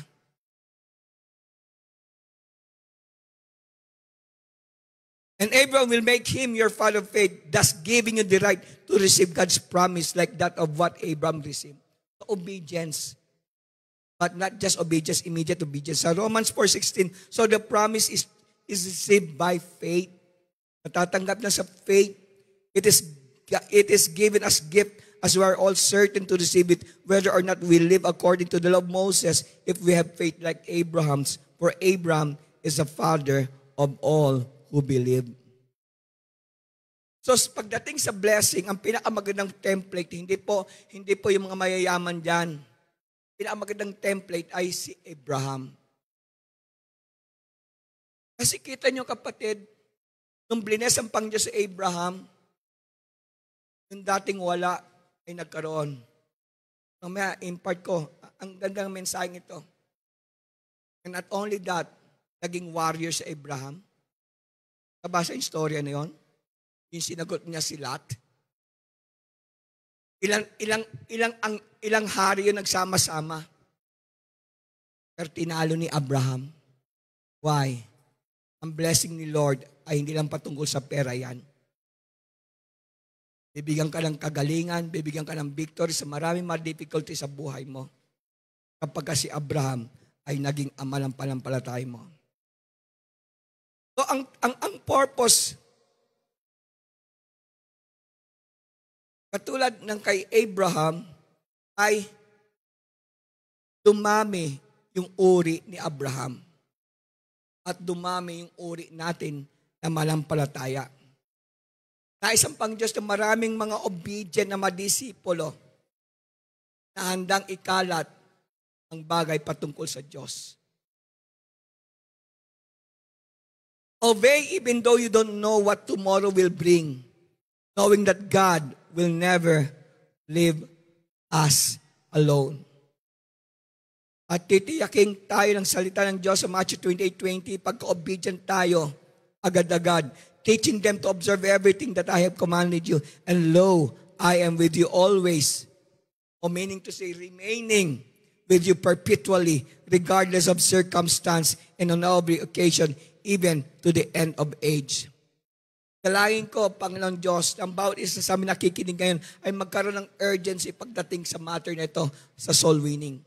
[SPEAKER 1] And Abraham will make him your father of faith, thus giving you the right to receive God's promise like that of what Abraham received. So, obedience. But not just obedience, immediate obedience. Sa Romans 4:16, so the promise is received by faith. Natatanggap na sa faith. It is given as gift as we are all certain to receive it, whether or not we live according to the law of Moses, if we have faith like Abraham's. For Abraham is the father of all who believe. So pagdating sa blessing, ang pinakamagandang template, hindi po yung mga mayayaman dyan. Pinakamagandang template ay si Abraham. Kasi kita nyo kapatid, nung blines ang Panginoon sa Abraham, yung dating wala ay nagkaroon. Mamaya, impart ko, ang gandang mensaheng ito. And not only that, naging warrior sa Abraham. Kabasa yung storya na yun? Yung sinagot niya si Lot. Ilang hari yun nagsama-sama. Pero tinalo ni Abraham. Why? Ang blessing ni Lord ay hindi lang patungkol sa pera yan. Bibigyan ka ng kagalingan, bibigyan ka ng victory sa maraming mga difficulty sa buhay mo. Kapag si Abraham ay naging ama ng pananampalataya mo. So ang purpose, katulad ng kay Abraham, ay dumami yung uri ni Abraham. At dumami yung uri natin na malampalataya. Nais ang Panginoon na maraming mga obedient na madisipulo na handang ikalat ang bagay patungkol sa Diyos. Obey even though you don't know what tomorrow will bring, knowing that God will never leave us alone. At titiyaking tayo ng salita ng Diyos sa Matthew 28:20, pagka-obedient tayo, agad-agad, teaching them to observe everything that I have commanded you. And lo, I am with you always. O meaning to say, remaining with you perpetually, regardless of circumstance and on every occasion, even to the end of age. Dalangin ko, Panginoon Diyos, ang bawat isa sa amin nakikinig ngayon ay magkaroon ng urgency pagdating sa matter na ito sa soul winning.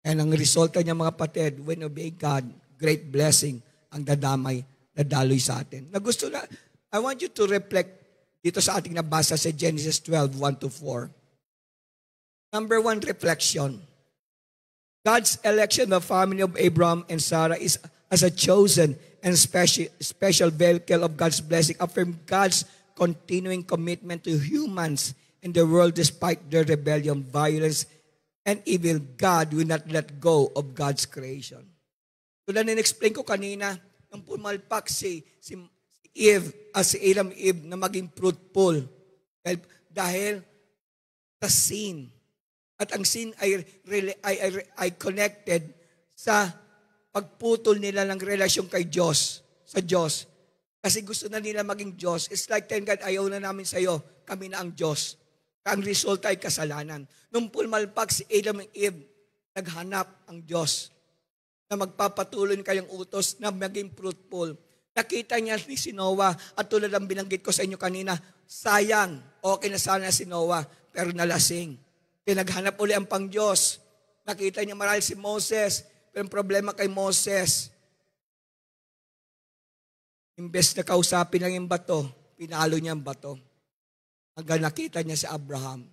[SPEAKER 1] And ang resulta niya mga kapatid, when obey God, great blessing ang dadaloy sa atin. I want you to reflect dito sa ating nabasa sa Genesis 12:1-4. Number 1, reflection. God's election of the family of Abraham and Sarah is as a chosen and special vehicle of God's blessing, affirm God's continuing commitment to humans in the world despite their rebellion, violence, and evil. God will not let go of God's creation. Tulad na in-explain ko kanina, nung pumalpak si Adam Eve na maging fruitful dahil sa sin. At ang sin ay connected sa pagputol nila ng relasyon kay Diyos, sa Diyos. Kasi gusto na nila maging Diyos. It's like, thank God, ayaw na namin sa iyo, kami na ang Diyos. Ang resulta ay kasalanan. Nung pumalpak si Adam and Eve, naghanap ang Diyos na magpapatuloy kayong utos na maging fruitful. Nakita niya si Noah at tulad ng binanggit ko sa inyo kanina, sayang, okay na sana si Noah, pero nalasing. Kaya naghanap uli ang pang Diyos. Nakita niya marahil si Moses, pero ang problema kay Moses, imbes na kausapin lang yung bato, pinalo niya ang bato. Hanggang nakita niya si Abraham.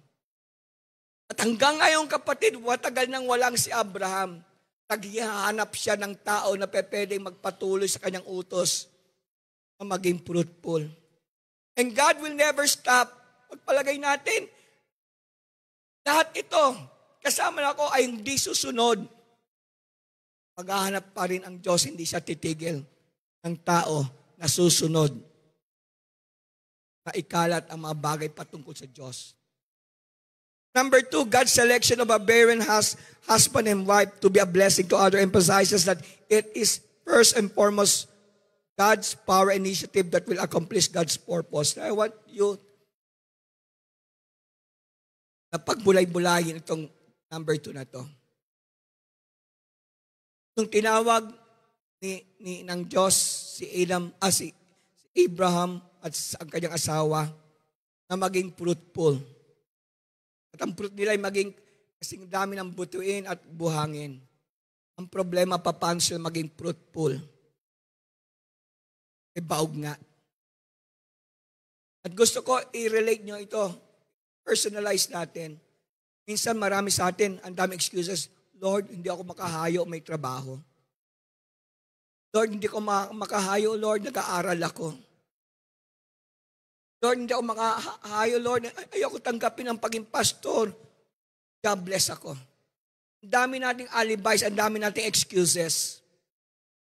[SPEAKER 1] At hanggang ngayon kapatid, matagal nang walang si Abraham. Naghihanap siya ng tao na pwedeng magpatuloy sa kanyang utos na maging fruitful. And God will never stop. Pagpalagay natin, lahat ito, kasama na ako ay hindi susunod. Maghahanap pa rin ang Diyos, hindi siya titigil ng tao na susunod, na ikalat ang mga bagay patungkol sa Diyos. Number 2, God's selection of a barren husband and wife to be a blessing to others emphasizes that it is first and foremost God's power initiative that will accomplish God's purpose. I want you na pagbulay-bulayin itong number 2 na to. Nung tinawag ng Diyos si Abraham at ang kanyang asawa na maging fruitful. At ang fruit nila ay maging kasing dami ng butuin at buhangin. Ang problema, paano sila maging fruitful? E baog nga. At gusto ko i-relate nyo ito. Personalize natin. Minsan marami sa atin, ang dami excuses. Lord, hindi ako makahayo, may trabaho. Lord, hindi ko makahayo, Lord, nag-aaral ako. Lord, hindi ako makahayo, Lord, ayoko tanggapin ang paging pastor. God bless ako. Ang dami nating alibis, ang dami nating excuses.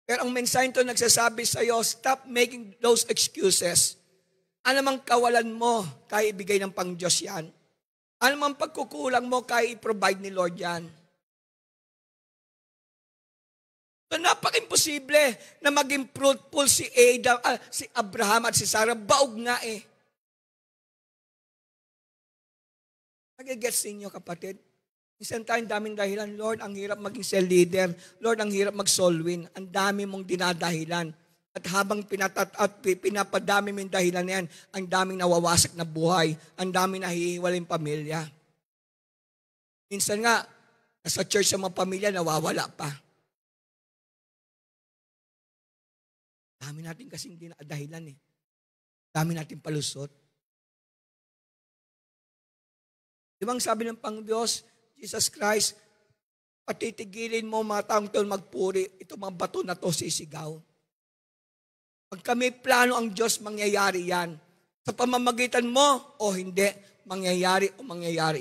[SPEAKER 1] Pero ang mensahe ito nagsasabi sa iyo, stop making those excuses. Ano mang kawalan mo, kaya ibigay ng Pang-Diyos yan. Ano mang pagkukulang mo, kaya i-provide ni Lord yan. So, napaka-imposible na maging fruitful si Abraham at si Sarah. Baog nga eh. Nag-gets ninyo kapatid? Minsan tayong daming dahilan. Lord, ang hirap maging cell leader. Lord, ang hirap mag-soul win. Ang dami mong dinadahilan. At habang pinapadami mo yung dahilan na yan, ang daming nawawasak na buhay. Ang daming nahihiwaling pamilya. Minsan nga, nasa church sa mga pamilya, nawawala pa. Dami natin kasing dahilan eh. Dami natin palusot. Di ba ang sabi ng Pang-Diyos, Jesus Christ, patitigilin mo mga taong ito magpuri, ito mga bato na to sisigaw. Pag kami plano ang Diyos, mangyayari yan. Sa pamamagitan mo o hindi, mangyayari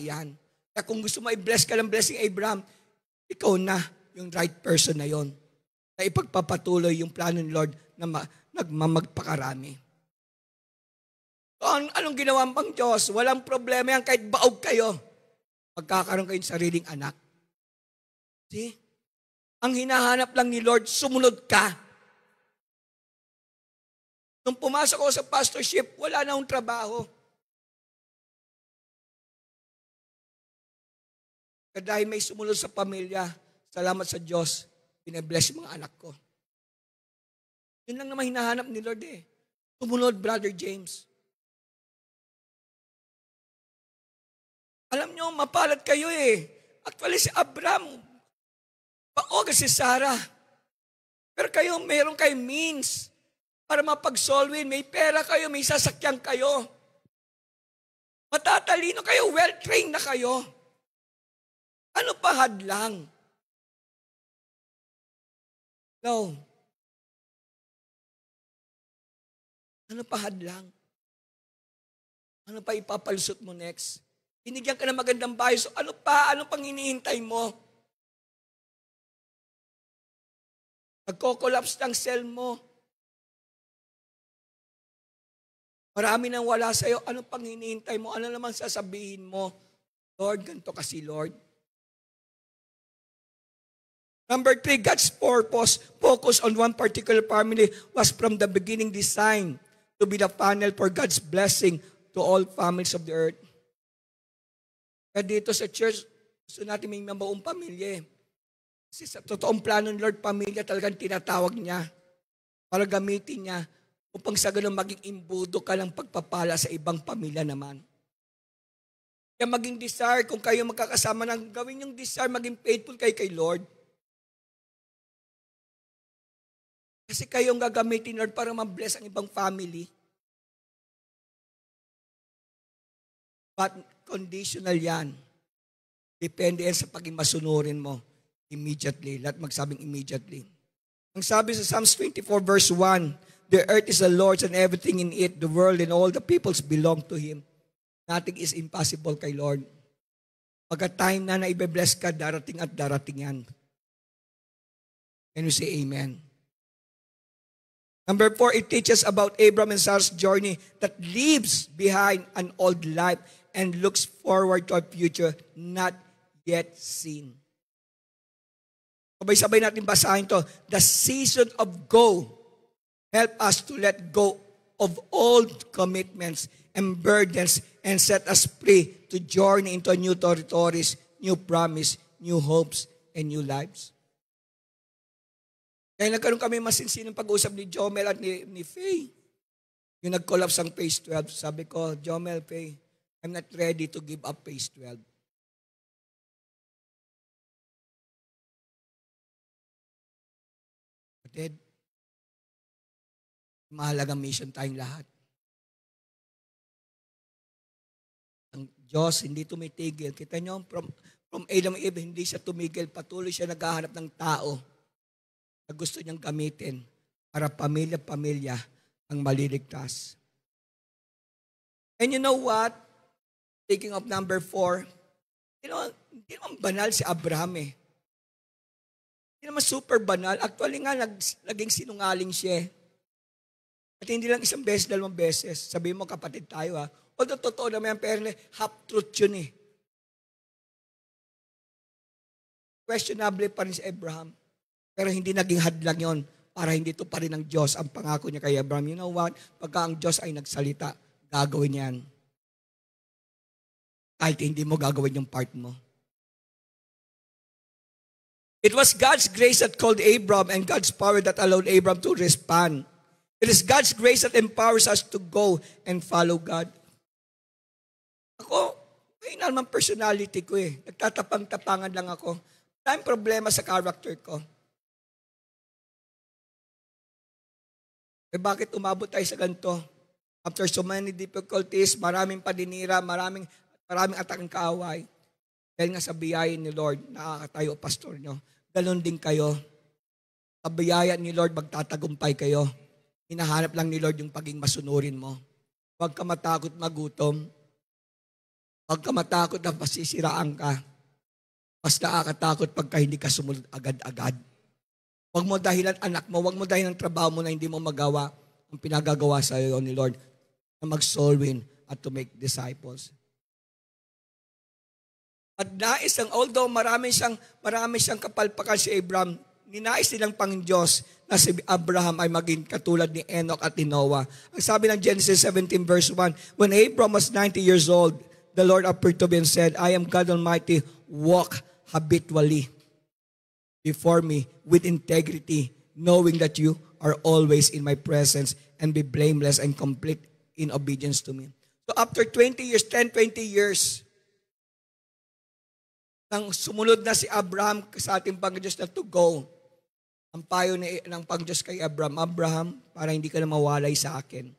[SPEAKER 1] yan. Kaya kung gusto mo i-bless ka ng blessing Abraham, ikaw na yung right person na yon. Na ipagpapatuloy yung plano ni Lord na magpakarami. So, anong ginawa pang Diyos? Walang problema yan kahit baog kayo. Magkakaroon kayo ng sariling anak. See? Ang hinahanap lang ni Lord, sumunod ka. Nung pumasok ako sa pastorship, wala na akong trabaho. Dahil may sumunod sa pamilya, salamat sa Diyos, pinabless mga anak ko. Yun lang naman hinahanap ni Lord eh. Sumunod, Brother James. Alam nyo, mapalad kayo eh. Actually, si Abraham, paoga si Sarah. Pero kayo, meron kayo means para mapag-solve. May pera kayo, may sasakyan kayo. Matatalino kayo, well-trained na kayo. Ano pa hadlang? No. Ano pa hadlang? Ano pa ipapalusot mo next? Binigyan ka ng magandang bahay. So ano pa? Ano pang hinihintay mo? Nagko-collapse ng cell mo. Marami nang wala sa'yo. Ano pang hinihintay mo? Ano naman sasabihin mo? Lord, ganito kasi Lord. Number 3, God's purpose, focus on one particular family was from the beginning designed to be the funnel for God's blessing to all families of the earth. Kaya dito sa church, gusto natin may mabuong pamilya. Kasi sa totoong plano ng Lord, pamilya talagang tinatawag niya para gamitin niya upang sa ganun maging imbudo ka ng pagpapala sa ibang pamilya naman. Kaya maging desire, kung kayo magkakasama ng gawin yung desire, maging faithful kayo kay Lord. Kasi kayong gagamitin, Lord, para ma-bless ang ibang family. But conditional yan. Depende yan sa paging masunurin mo. Immediately. Lahat magsabing immediately. Ang sabi sa Psalms 24 verse 1, the earth is the Lord's and everything in it, the world and all the peoples belong to Him. Nothing is impossible kay Lord. Pagka-time na ibe-bless ka, darating at darating yan. Can you say amen? Number 4, it teaches about Abraham and Sarah's journey that leaves behind an old life and looks forward to a future not yet seen. Sabay-sabay natin basahin to. The season of go help us to let go of old commitments and burdens and set us free to journey into new territories, new promise, new hopes, and new lives. Kaya nagkaroon kami masinsinong pag-usap ni Jomel at ni Faye. Yung nag-collapse ang phase 12, sabi ko, Jomel, Faye, I'm not ready to give up phase 12. Kapatid, mahalagang mission tayong lahat. Ang Diyos hindi tumitigil. Kita nyo, from Adam and Eve, hindi siya tumigil. Patuloy siya naghahanap ng tao na gusto niyang gamitin para pamilya-pamilya ang maliligtas. And you know what? Taking of number 4, hindi naman banal si Abraham eh. Hindi naman super banal. Actually nga, naging sinungaling siya. At hindi lang isang beses, 2 beses. Sabihin mo, kapatid tayo ha. Although totoo naman, pero half-truth yun eh. Questionable pa rin si Abraham. Pero hindi naging hadlang yon para hindi to pa rin ng Diyos ang pangako niya kay Abraham. You know what? Pagka ang Diyos ay nagsalita, gagawin yan. Kahit hindi mo gagawin yung part mo. It was God's grace that called Abraham and God's power that allowed Abraham to respond. It is God's grace that empowers us to go and follow God. Ako, may naman personality ko eh. Nagtatapang-tapangan lang ako. Tayong problema sa character ko. Bakit umabot tayo sa ganito? After so many difficulties, maraming paninira, maraming atakang kaaway. Dahil nga sa biyaya ni Lord, nakakatayo pastor nyo. Ganon din kayo. Sa biyaya ni Lord, magtatagumpay kayo. Hinahanap lang ni Lord yung paging masunurin mo. Huwag ka matakot magutom. Huwag ka matakot na pasisiraan ka. Mas nakakatakot pagka hindi ka sumunod agad-agad. Huwag mo dahilan anak mo, huwag mo dahilan trabaho mo na hindi mo magawa ang pinagagawa sa iyo ni Lord na mag-soul win at to make disciples. At nais ang, although marami siyang kapalpakan si Abraham, ninais nilang Panginoon na si Abraham ay maging katulad ni Enoch at ni Noah. Ang sabi ng Genesis 17 verse 1, when Abraham was 90 years old, the Lord appeared to him and said, I am God Almighty, walk habitually before me with integrity, knowing that you are always in my presence and be blameless and complete in obedience to me. So after 20 years, 20 years, nang sumunod na si Abraham sa ating Panginoon na to go, ang payo ng Panginoon kay Abraham, para hindi ka na mawalay sa akin.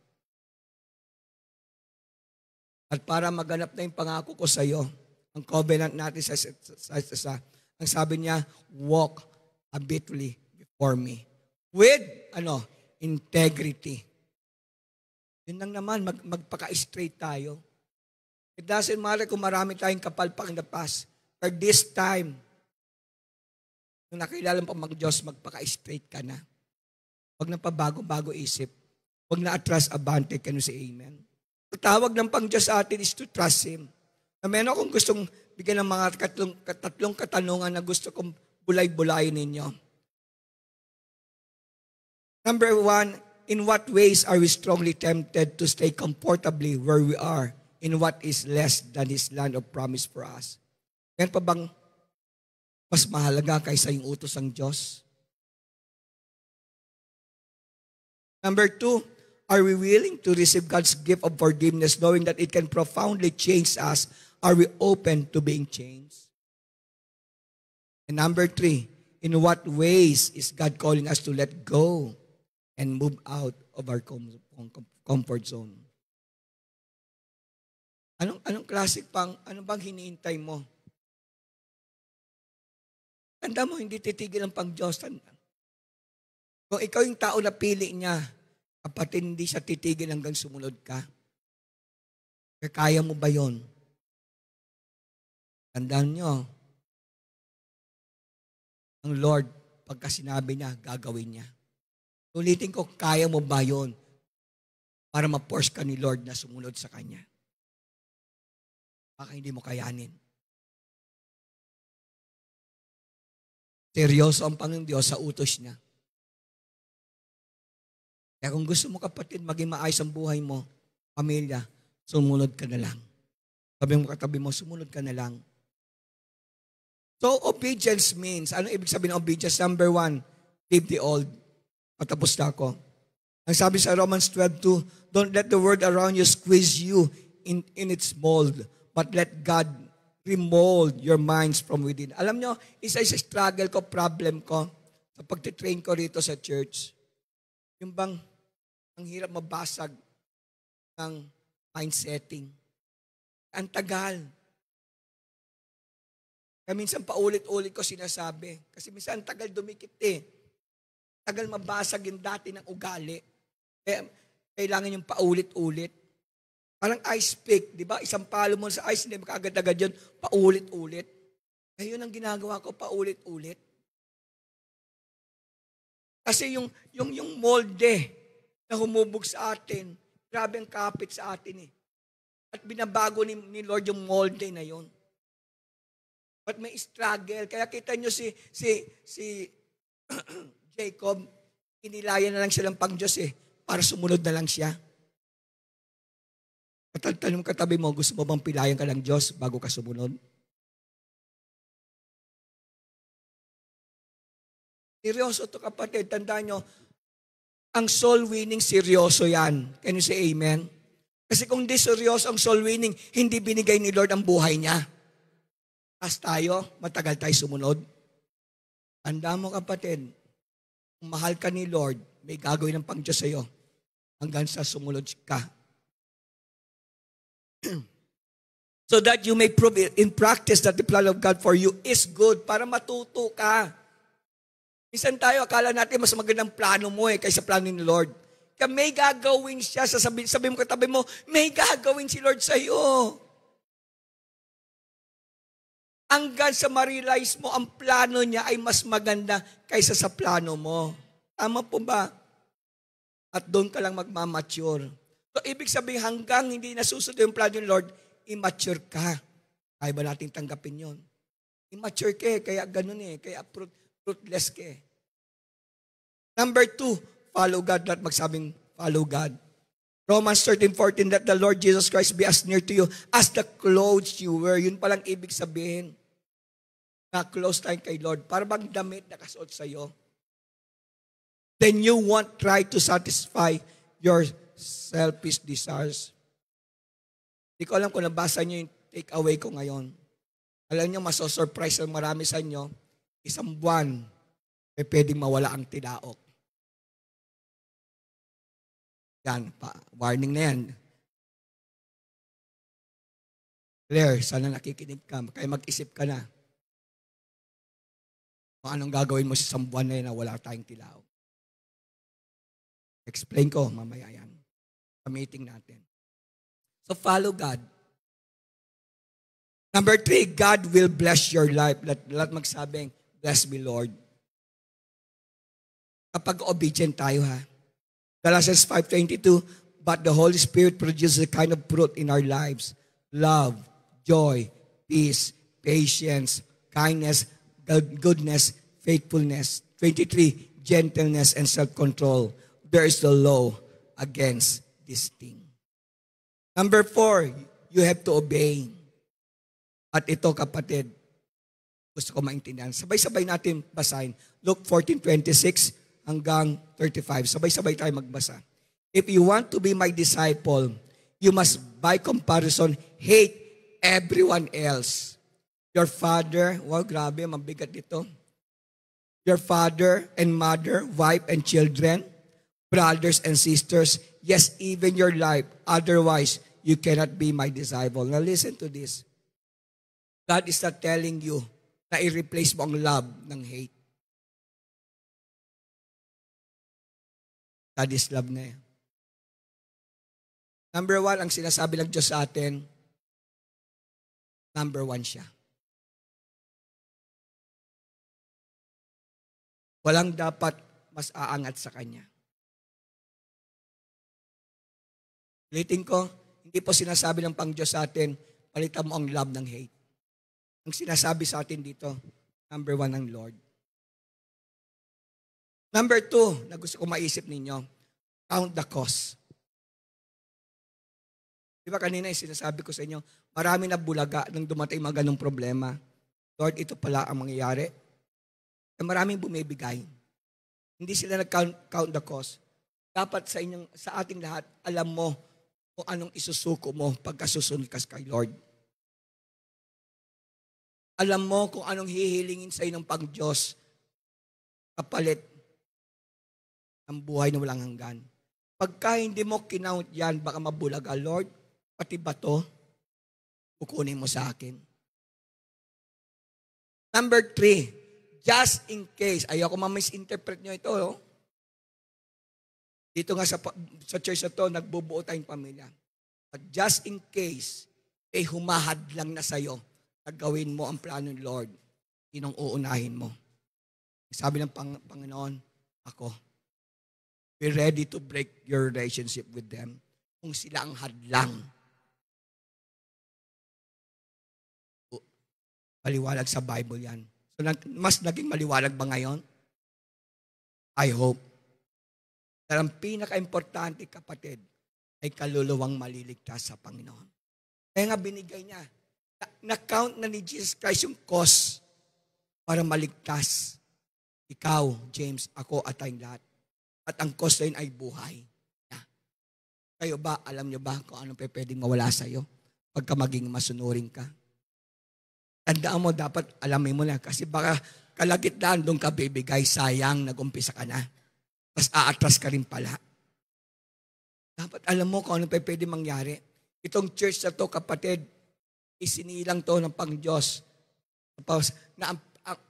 [SPEAKER 1] At para maganap na yung pangako ko sa iyo, ang covenant natin sa ang sabi niya, walk habitually before me. With, integrity. Yun lang naman, magpaka-straight tayo. It doesn't matter kung marami tayong kapalpak in the past. But this time, nung nakilala mo pang Diyos, magpaka-straight ka na. Huwag na pabago-bago isip. Huwag na atras abante. Can you say amen? Ang tawag ng pang Diyos sa atin is to trust Him. Na meron akong gustong bigyan ng mga tatlong katanungan na gusto kong bulay-bulayin ninyo. Number 1, in what ways are we strongly tempted to stay comfortably where we are in what is less than His land of promise for us? Yan pa bang mas mahalaga kaysa yung utos ng Diyos? Number 2, are we willing to receive God's gift of forgiveness knowing that it can profoundly change us? Are we open to being changed? And number 3, in what ways is God calling us to let go and move out of our comfort zone? Anong classic ano bang hinihintay mo? Tanda mo, hindi titigil ang pag-Diyos. Kung ikaw yung tao na pili niya, kapatid, hindi siya titigil hanggang sumunod ka. Kaya mo ba yon? Tandaan nyo, ang Lord, pagka sinabi niya, gagawin niya. Ulitin ko, kaya mo ba yon para ma-force ka ni Lord na sumunod sa Kanya? Baka hindi mo kayanin. Seryoso ang Panginoon Diyos sa utos niya. Kaya kung gusto mo, kapatid, maging maayos ang buhay mo, pamilya, sumunod ka na lang. Sabi mo katabi mo, sumunod ka na lang. So, obedience means, ano ibig sabihin ng obedience? Number 1, leave the old. Patapos na ako. Ang sabi sa Romans 12:2, don't let the world around you squeeze you in its mold, but let God remold your minds from within. Alam nyo, isa sa struggle ko, problem ko, sa pagtitrain ko rito sa church, yung bang, ang hirap mabasag ng mindsetting. Ang tagal. Kaya minsan paulit-ulit ko sinasabi. Kasi minsan ang tagal dumikit eh. Tagal mabasag yung dati ng ugali. Kaya kailangan yung paulit-ulit. Parang ice pick, di ba? Isang palo mo sa ice, hindi makagad-agad yun, paulit-ulit. Kaya yun ang ginagawa ko, paulit-ulit. Kasi yung molde na humubog sa atin, grabe ang kapit sa atin eh. At binabago ni Lord yung molde na yun. But may struggle. Kaya kita nyo si Jacob, inilayan na lang siya ng Pang-Diyos eh, para sumunod na lang siya. Tanong katabi mo, gusto mo bang pilayan ka ng Diyos bago ka sumunod? Seryoso to kapatid, tandaan nyo, ang soul winning, seryoso yan. Can you say amen? Kasi kung di seryoso ang soul winning, hindi binigay ni Lord ang buhay niya. As tayo, matagal tayo sumunod. Tanda mo kapatid, kung mahal ka ni Lord, may gagawin ng Pang-Diyos sa'yo hanggang sa sumunod ka. So that you may prove in practice that the plan of God for you is good, para matuto ka. Minsan tayo, akala natin mas magandang plano mo kaysa plano ni Lord. Kaya may gagawin siya, sabi mo katabi mo, may gagawin si Lord sa iyo. Hanggang sa ma-realize mo, ang plano niya ay mas maganda kaysa sa plano mo. Tama po ba? At doon ka lang magmamature. So, ibig sabihin, hanggang hindi nasusunod yung plano ni Lord, immature ka. Kaya ba natin tanggapin yon? Immature ka kaya ganun kaya fruitless ka Number 2, follow God. Lahat magsabing, follow God. Romans 13:14, let the Lord Jesus Christ be as near to you as the clothes you wear. Yun palang ibig sabihin. Na close tayo kay Lord. Para bang damit na kasuot sa'yo. Then you won't try to satisfy your selfish desires. Hindi ko alam kung nabasa niyo yung take away ko ngayon. Alam niyo, maso-surprise ang marami sa inyo. Isang buwan, pwedeng mawala ang tilaok. Yan, warning na yan. Claire, sana nakikinig ka. Kaya mag-isip ka na. Kung anong gagawin mo sa isang buwan na yun na wala tayong tilaok. Explain ko, mamaya yan. Sa meeting natin. So follow God. Number 3, God will bless your life. Lahat magsabing, bless me, Lord. Kapag obedient tayo, ha? Galatians 5:22, but the Holy Spirit produces a kind of fruit in our lives. Love, joy, peace, patience, kindness, goodness, faithfulness. 23, gentleness and self-control. There is the law against this thing. Number 4, you have to obey. At ito, kapatid, gusto ko maintindihan. Sabay-sabay natin basahin. Luke 14:26 hanggang 35. Sabay-sabay tayo magbasa. If you want to be my disciple, you must by comparison hate everyone else. Your father, wow, grabe, mabigat dito. Your father and mother, wife and children, brothers and sisters, yes, even your life. Otherwise, you cannot be my disciple. Now listen to this. God is not telling you na i-replace mo ang love ng hate. God is love na yan. Number 1, ang sinasabi ng Diyos sa atin, number 1 siya. Walang dapat mas aangat sa Kanya. Ulitin ko, hindi po sinasabi ng Pang-Diyos sa atin, palitan mo ang love ng hate. Ang sinasabi sa atin dito, number 1 ng Lord. Number 2, na gusto ko maisip ninyo, count the cost. Di ba kanina yung sinasabi ko sa inyo, marami na bulaga nang dumating mga ganong problema. Lord, ito pala ang mangyayari. Na maraming bumibigay. Hindi sila nag-count the cost. Dapat sa ating lahat, alam mo kung anong isusuko mo pagkasusunod ka kay Lord. Alam mo kung anong hihilingin sa ng Pang-Diyos kapalit ng buhay na walang hanggan. Pagka hindi mo kinount yan, baka mabulaga, Lord, pati ba to? Kukunin mo sa akin. Number 3, just in case, ayoko ma-misinterpret nyo ito. Oh. Dito nga sa church na to, nagbubuo tayong pamilya. But just in case, humahad lang na sa'yo, gawin mo ang plano ng Lord, sinong uunahin mo? Sabi ng Panginoon, ako, be ready to break your relationship with them kung sila ang hadlang. Maliwalag sa Bible yan. So, mas naging maliwalag ba ngayon? I hope. Pero ang pinaka-importante, kapatid, ay kaluluwang maliligtas sa Panginoon. Kaya nga binigay niya. Na-count na ni Jesus Christ yung cost para maligtas. Ikaw, James, ako at tayong lahat. At ang cost na yun ay buhay. Kayo ba, alam niyo ba kung anong pwedeng mawala sa'yo pagka maging masunurin ka? Tandaan mo, dapat alamin mo na. Kasi baka kalagitnaan doon ka bibigay, sayang, nag-umpisa ka na. Mas aatras ka rin pala. Dapat alam mo kung anong pwede mangyari. Itong church na to, kapatid, isinilang to ng Pang-Diyos. Na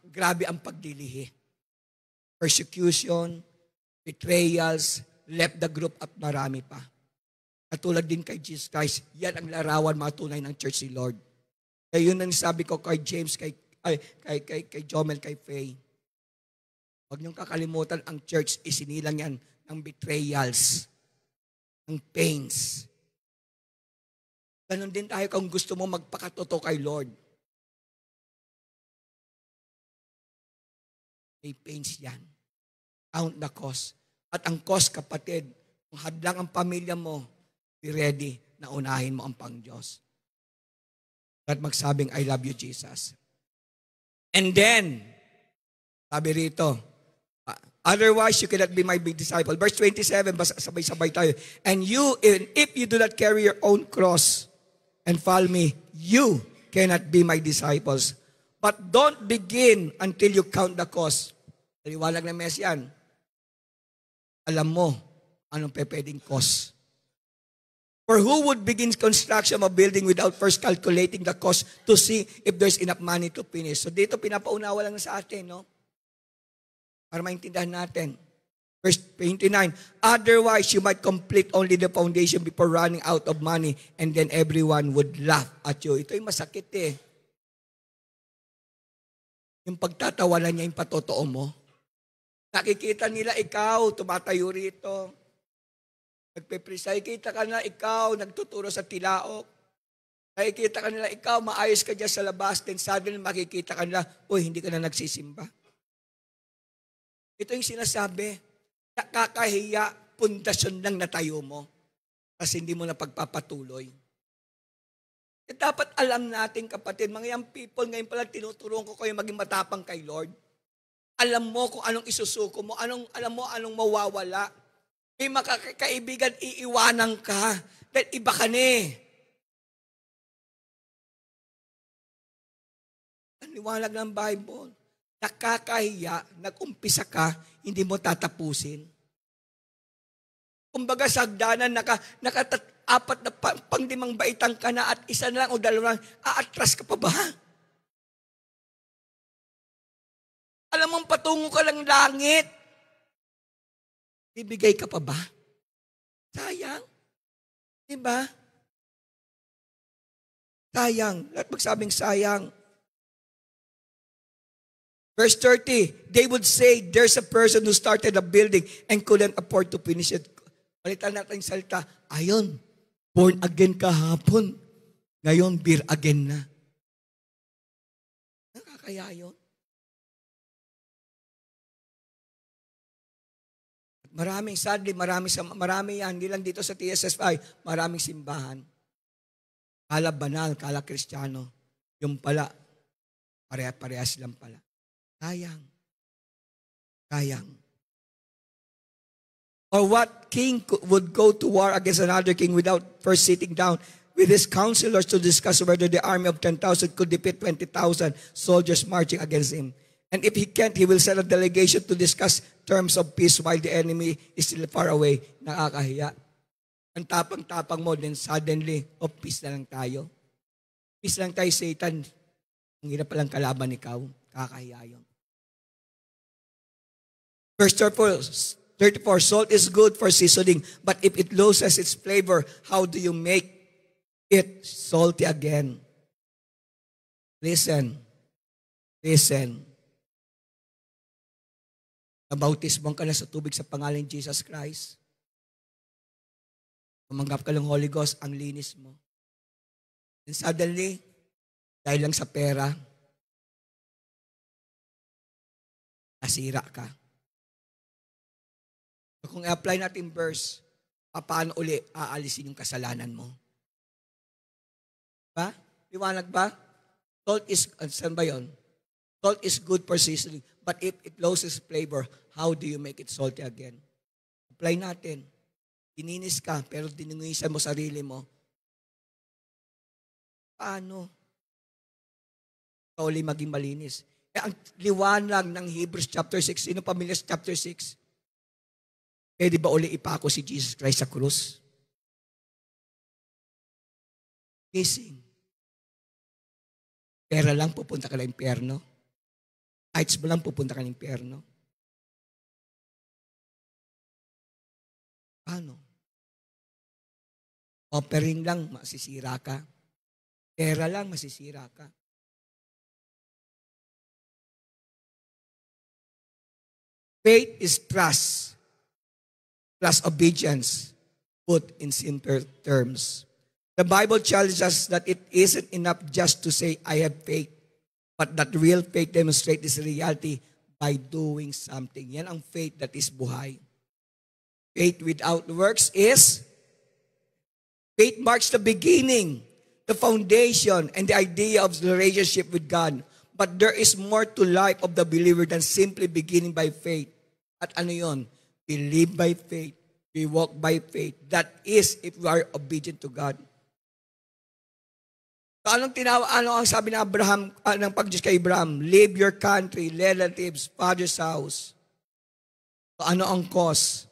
[SPEAKER 1] grabe ang pagdilihi. Persecution, betrayals, left the group at marami pa. Katulad din kay Jesus Christ, yan ang larawan matunay ng church ni Lord. Kaya yun ang sabi ko kay James, kay Jomel, kay Faye. Huwag niyong kakalimutan, ang church, isinilang yan ng betrayals, ng pains. Ganon din tayo kung gusto mo magpakatotoo kay Lord. May pains yan. Count the cost. At ang cost, kapatid, kung hadlang ang pamilya mo, be ready na unahin mo ang Pang-Diyos. At magsabing, I love you, Jesus. And then, sabi rito, otherwise you cannot be my big disciple. Verse 27, sabay-sabay tayo. And you, if you do not carry your own cross and follow me, you cannot be my disciples. But don't begin until you count the cost. Naliwalag na mes yan. Alam mo, anong pwedeng cost. For who would begin construction of a building without first calculating the cost to see if there's enough money to finish? So dito pinapaunawa lang sa atin, no? Para maintindihan natin. Verse 29, otherwise you might complete only the foundation before running out of money and then everyone would laugh at you. Ito yung masakit eh. Yung pagtatawanan niya yung patotoo mo. Nakikita nila ikaw, tumatayo rito. Nagpe-presay, kita ka na ikaw, nagtuturo sa tilaok. Nakikita ka nila, ikaw, maayos ka dyan sa labas, then suddenly makikita ka nila, uy, hindi ka na nagsisimba. Ito yung sinasabi, nakakahiya, pundasyon lang na tayo mo, kasi hindi mo na pagpapatuloy. At dapat alam natin, kapatid, mga young people, ngayon pala tinuturuan ko kayo maging matapang kay Lord. Alam mo kung anong isusuko mo, alam mo anong mawawala. May makakaibigan, iiwanan ka. Dahil iba ka na eh. Ang liwanag ng Bible. Nakakahiya, nag-umpisa ka, hindi mo tatapusin. Kumbaga sa hagdanan, apat na panglimang baitang ka na at isa na lang o dalawa lang, aatras ka pa ba? Alam mong patungo ka lang langit. Bibigay ka pa ba? Sayang. Diba? Sayang. Lahat magsabing sayang. Verse 30, they would say, there's a person who started a building and couldn't afford to finish it. Palitan natin yung salita, ayon, born again kahapon. Ngayon, beer again na. Nakakaya yun. Sadly, marami yan, hindi lang dito sa TSS5, maraming simbahan. Kala banal, kala Kristiyano. Yung pala, parehas lang pala. Sayang. Or what king would go to war against another king without first sitting down with his counselors to discuss whether the army of 10,000 could defeat 20,000 soldiers marching against him? And if he can't, he will send a delegation to discuss terms of peace while the enemy is still far away. Nakakahiya. Ang tapang-tapang mo, then suddenly, peace na lang tayo. Peace lang tayo, Satan. Ang hirap palang kalaban ikaw. Kakahiya yun. Verse 34, salt is good for seasoning, but if it loses its flavor, how do you make it salty again? Listen. Nabautismong ka na sa tubig sa pangalan ni Jesus Christ. Tumanggap ka ng Holy Ghost, ang linis mo. And suddenly, dahil lang sa pera, nasira ka. So kung i-apply natin verse, paano uli aalisin yung kasalanan mo? Ba? Liwanag ba? Salt is, saan ba yun? Salt is good for seasoning. But if it loses flavor, how do you make it salty again? Apply natin. Ininis ka, pero dinungisan mo sarili mo. Paano? Uli maging malinis. Ang liwanag ng Hebrews chapter 6, sino pamilya sa chapter 6? Pwede ba uli ipako si Jesus Christ sa krus? Kissing. Pera lang, pupunta ka ng impyerno. Heights mo lang, pupunta ka ng impyerno. Paano? Offering lang, masisira ka. Pera lang, masisira ka. Faith is trust. Plus obedience, put in simple terms. The Bible challenges us that it isn't enough just to say, I have faith. But that real faith demonstrates this reality by doing something. Yan ang faith that is buhay. Faith without works is, faith marks the beginning, the foundation, and the idea of the relationship with God. But there is more to life of the believer than simply beginning by faith. At ano yon? We live by faith. We walk by faith. That is if we are obedient to God. So ano ang sabi ng Abraham, ng pag-Diyos kay Abraham? Leave your country, relatives, father's house. So ano ang cause?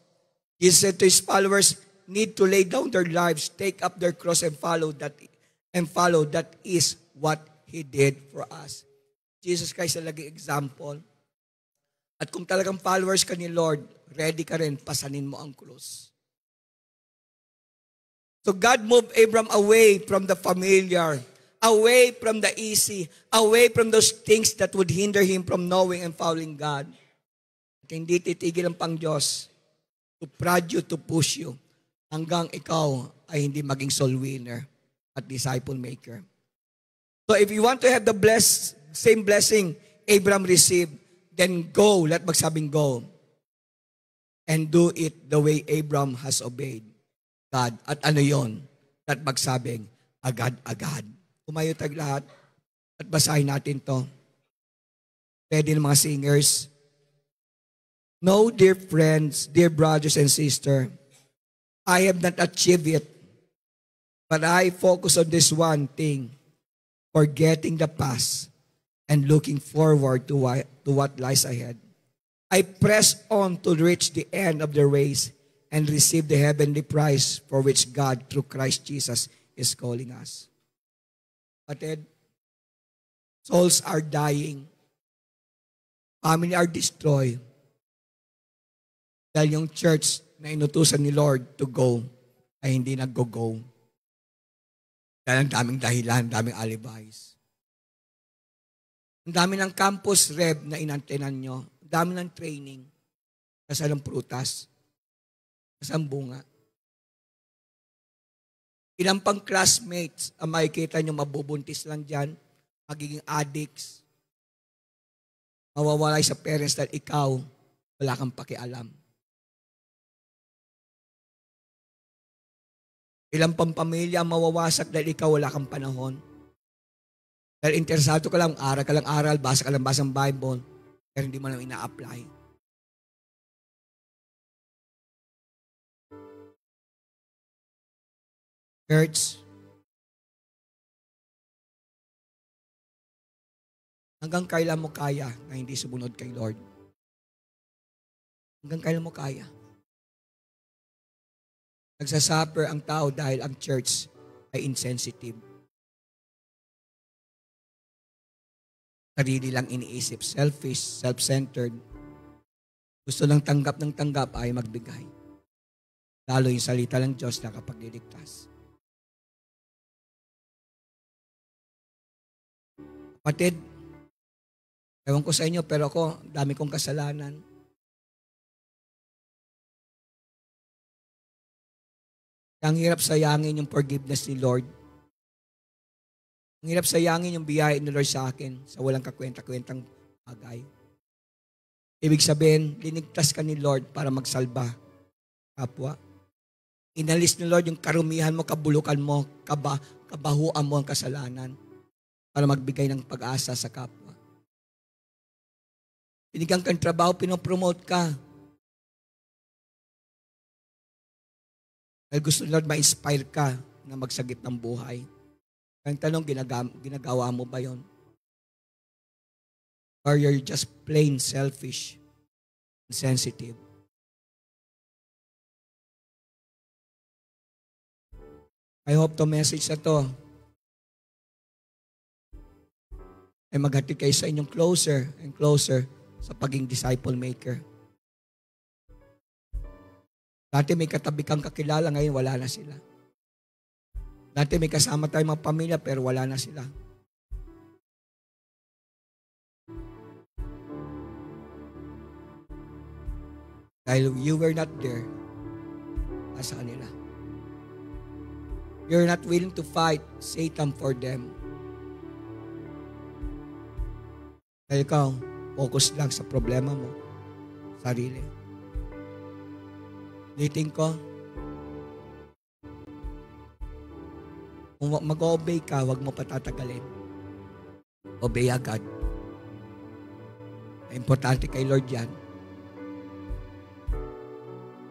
[SPEAKER 1] Jesus said to his followers, need to lay down their lives, take up their cross and follow that. That is what He did for us. Jesus Christ ang laging example. At kung talagang followers ka ni Lord, ready ka rin, pasanin mo ang krus. So God moved Abram away from the familiar, away from the easy, away from those things that would hinder him from knowing and following God. At hindi titigil ang Pang-Diyos to prod you, to push you, hanggang ikaw ay hindi maging soul winner. at disciple maker. So if you want to have the same blessing Abraham received, then go, let magsabing go, and do it the way Abraham has obeyed God. At ano yon? Let magsabing, agad-agad. Tumayo tag lahat at basahin natin to. Pwede ng mga singers. No, dear friends, dear brothers and sisters, I have not achieved it, but I focus on this one thing, forgetting the past and looking forward to what lies ahead. I press on to reach the end of the race and receive the heavenly prize for which God, through Christ Jesus, is calling us. Kapatid, souls are dying. Family are destroyed. Dahil yung church na inutusan ni Lord to go ay hindi nag-go-go. Dahil ang daming dahilan, daming alibis. Ang dami ng campus rep na inantenan nyo. Ang dami ng training. Kasal ng prutas. Kasal ng bunga. Ilang pang classmates ang makikita nyo mabubuntis lang dyan, magiging addicts, mawawalay sa parents dahil ikaw, wala kang pakialam. Ilang pang pamilya ang mawawasak dahil ikaw wala kang panahon. Dahil interesado ka lang aral, basa ka lang basang Bible, pero hindi mo lang ina-apply. Church, hanggang kailan mo kaya na hindi sumunod kay Lord? Hanggang kailan mo kaya? Nagsasuffer ang tao dahil ang church ay insensitive. Sarili lang iniisip, selfish, self-centered. Gusto lang tanggap ng tanggap ay magbigay. Lalo yung salita ng Diyos na kapagliligtas. Kapatid, ewan ko sa inyo, pero ako, dami kong kasalanan. Ang hirap sayangin yung forgiveness ni Lord. Ang hirap sayangin yung biyaya ni Lord sa akin sa walang kakwenta-kwentang bagay. Ibig sabihin, linigtas ka ni Lord para magsalba. Kapwa. Inalis ni Lord yung karumihan mo, kabulukan mo, kabahuan mo ang kasalanan para magbigay ng pag-asa sa kapwa. Binigyan kang trabaho, pinopromote ka. Dahil gusto ni Lord ma-inspire ka na magsagip ng buhay. Ang tanong, ginagawa mo ba yon? Or you're just plain selfish and sensitive? I hope to message na to ay maghatid kayo sa inyong closer and closer sa pagiging disciple maker. Dati may katabi kang kakilala, ngayon wala na sila. Dati may kasama tayong mga pamilya, pero wala na sila. Dahil you were not there, nasa kanila. You're not willing to fight Satan for them. Dahil ikaw, focus lang sa problema mo, sarili. Liting ko, kung mag-obey ka, huwag mo patatagalin. Obey agad. Importante kay Lord yan.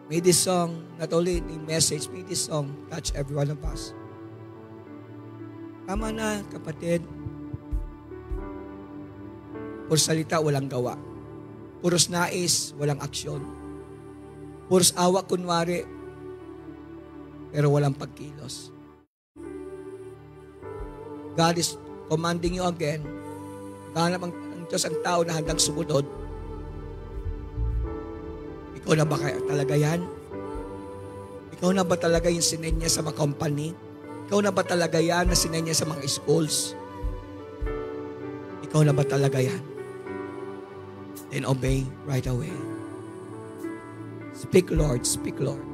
[SPEAKER 1] May this song, not only the message, may this song touch every one of us. Tama na, kapatid. Puro salita, walang gawa. Puros nais, walang aksyon. Puros awa, kunwari, pero walang pagkilos. God is commanding you again. Hanap ang Diyos ang tao na handang sumunod. Ikaw na ba talaga yan? Ikaw na ba talaga yung sinenya sa mga company? Ikaw na ba talaga yan na sinenya sa mga schools? Ikaw na ba talaga yan? Then obey right away. Speak, Lord. Speak, Lord.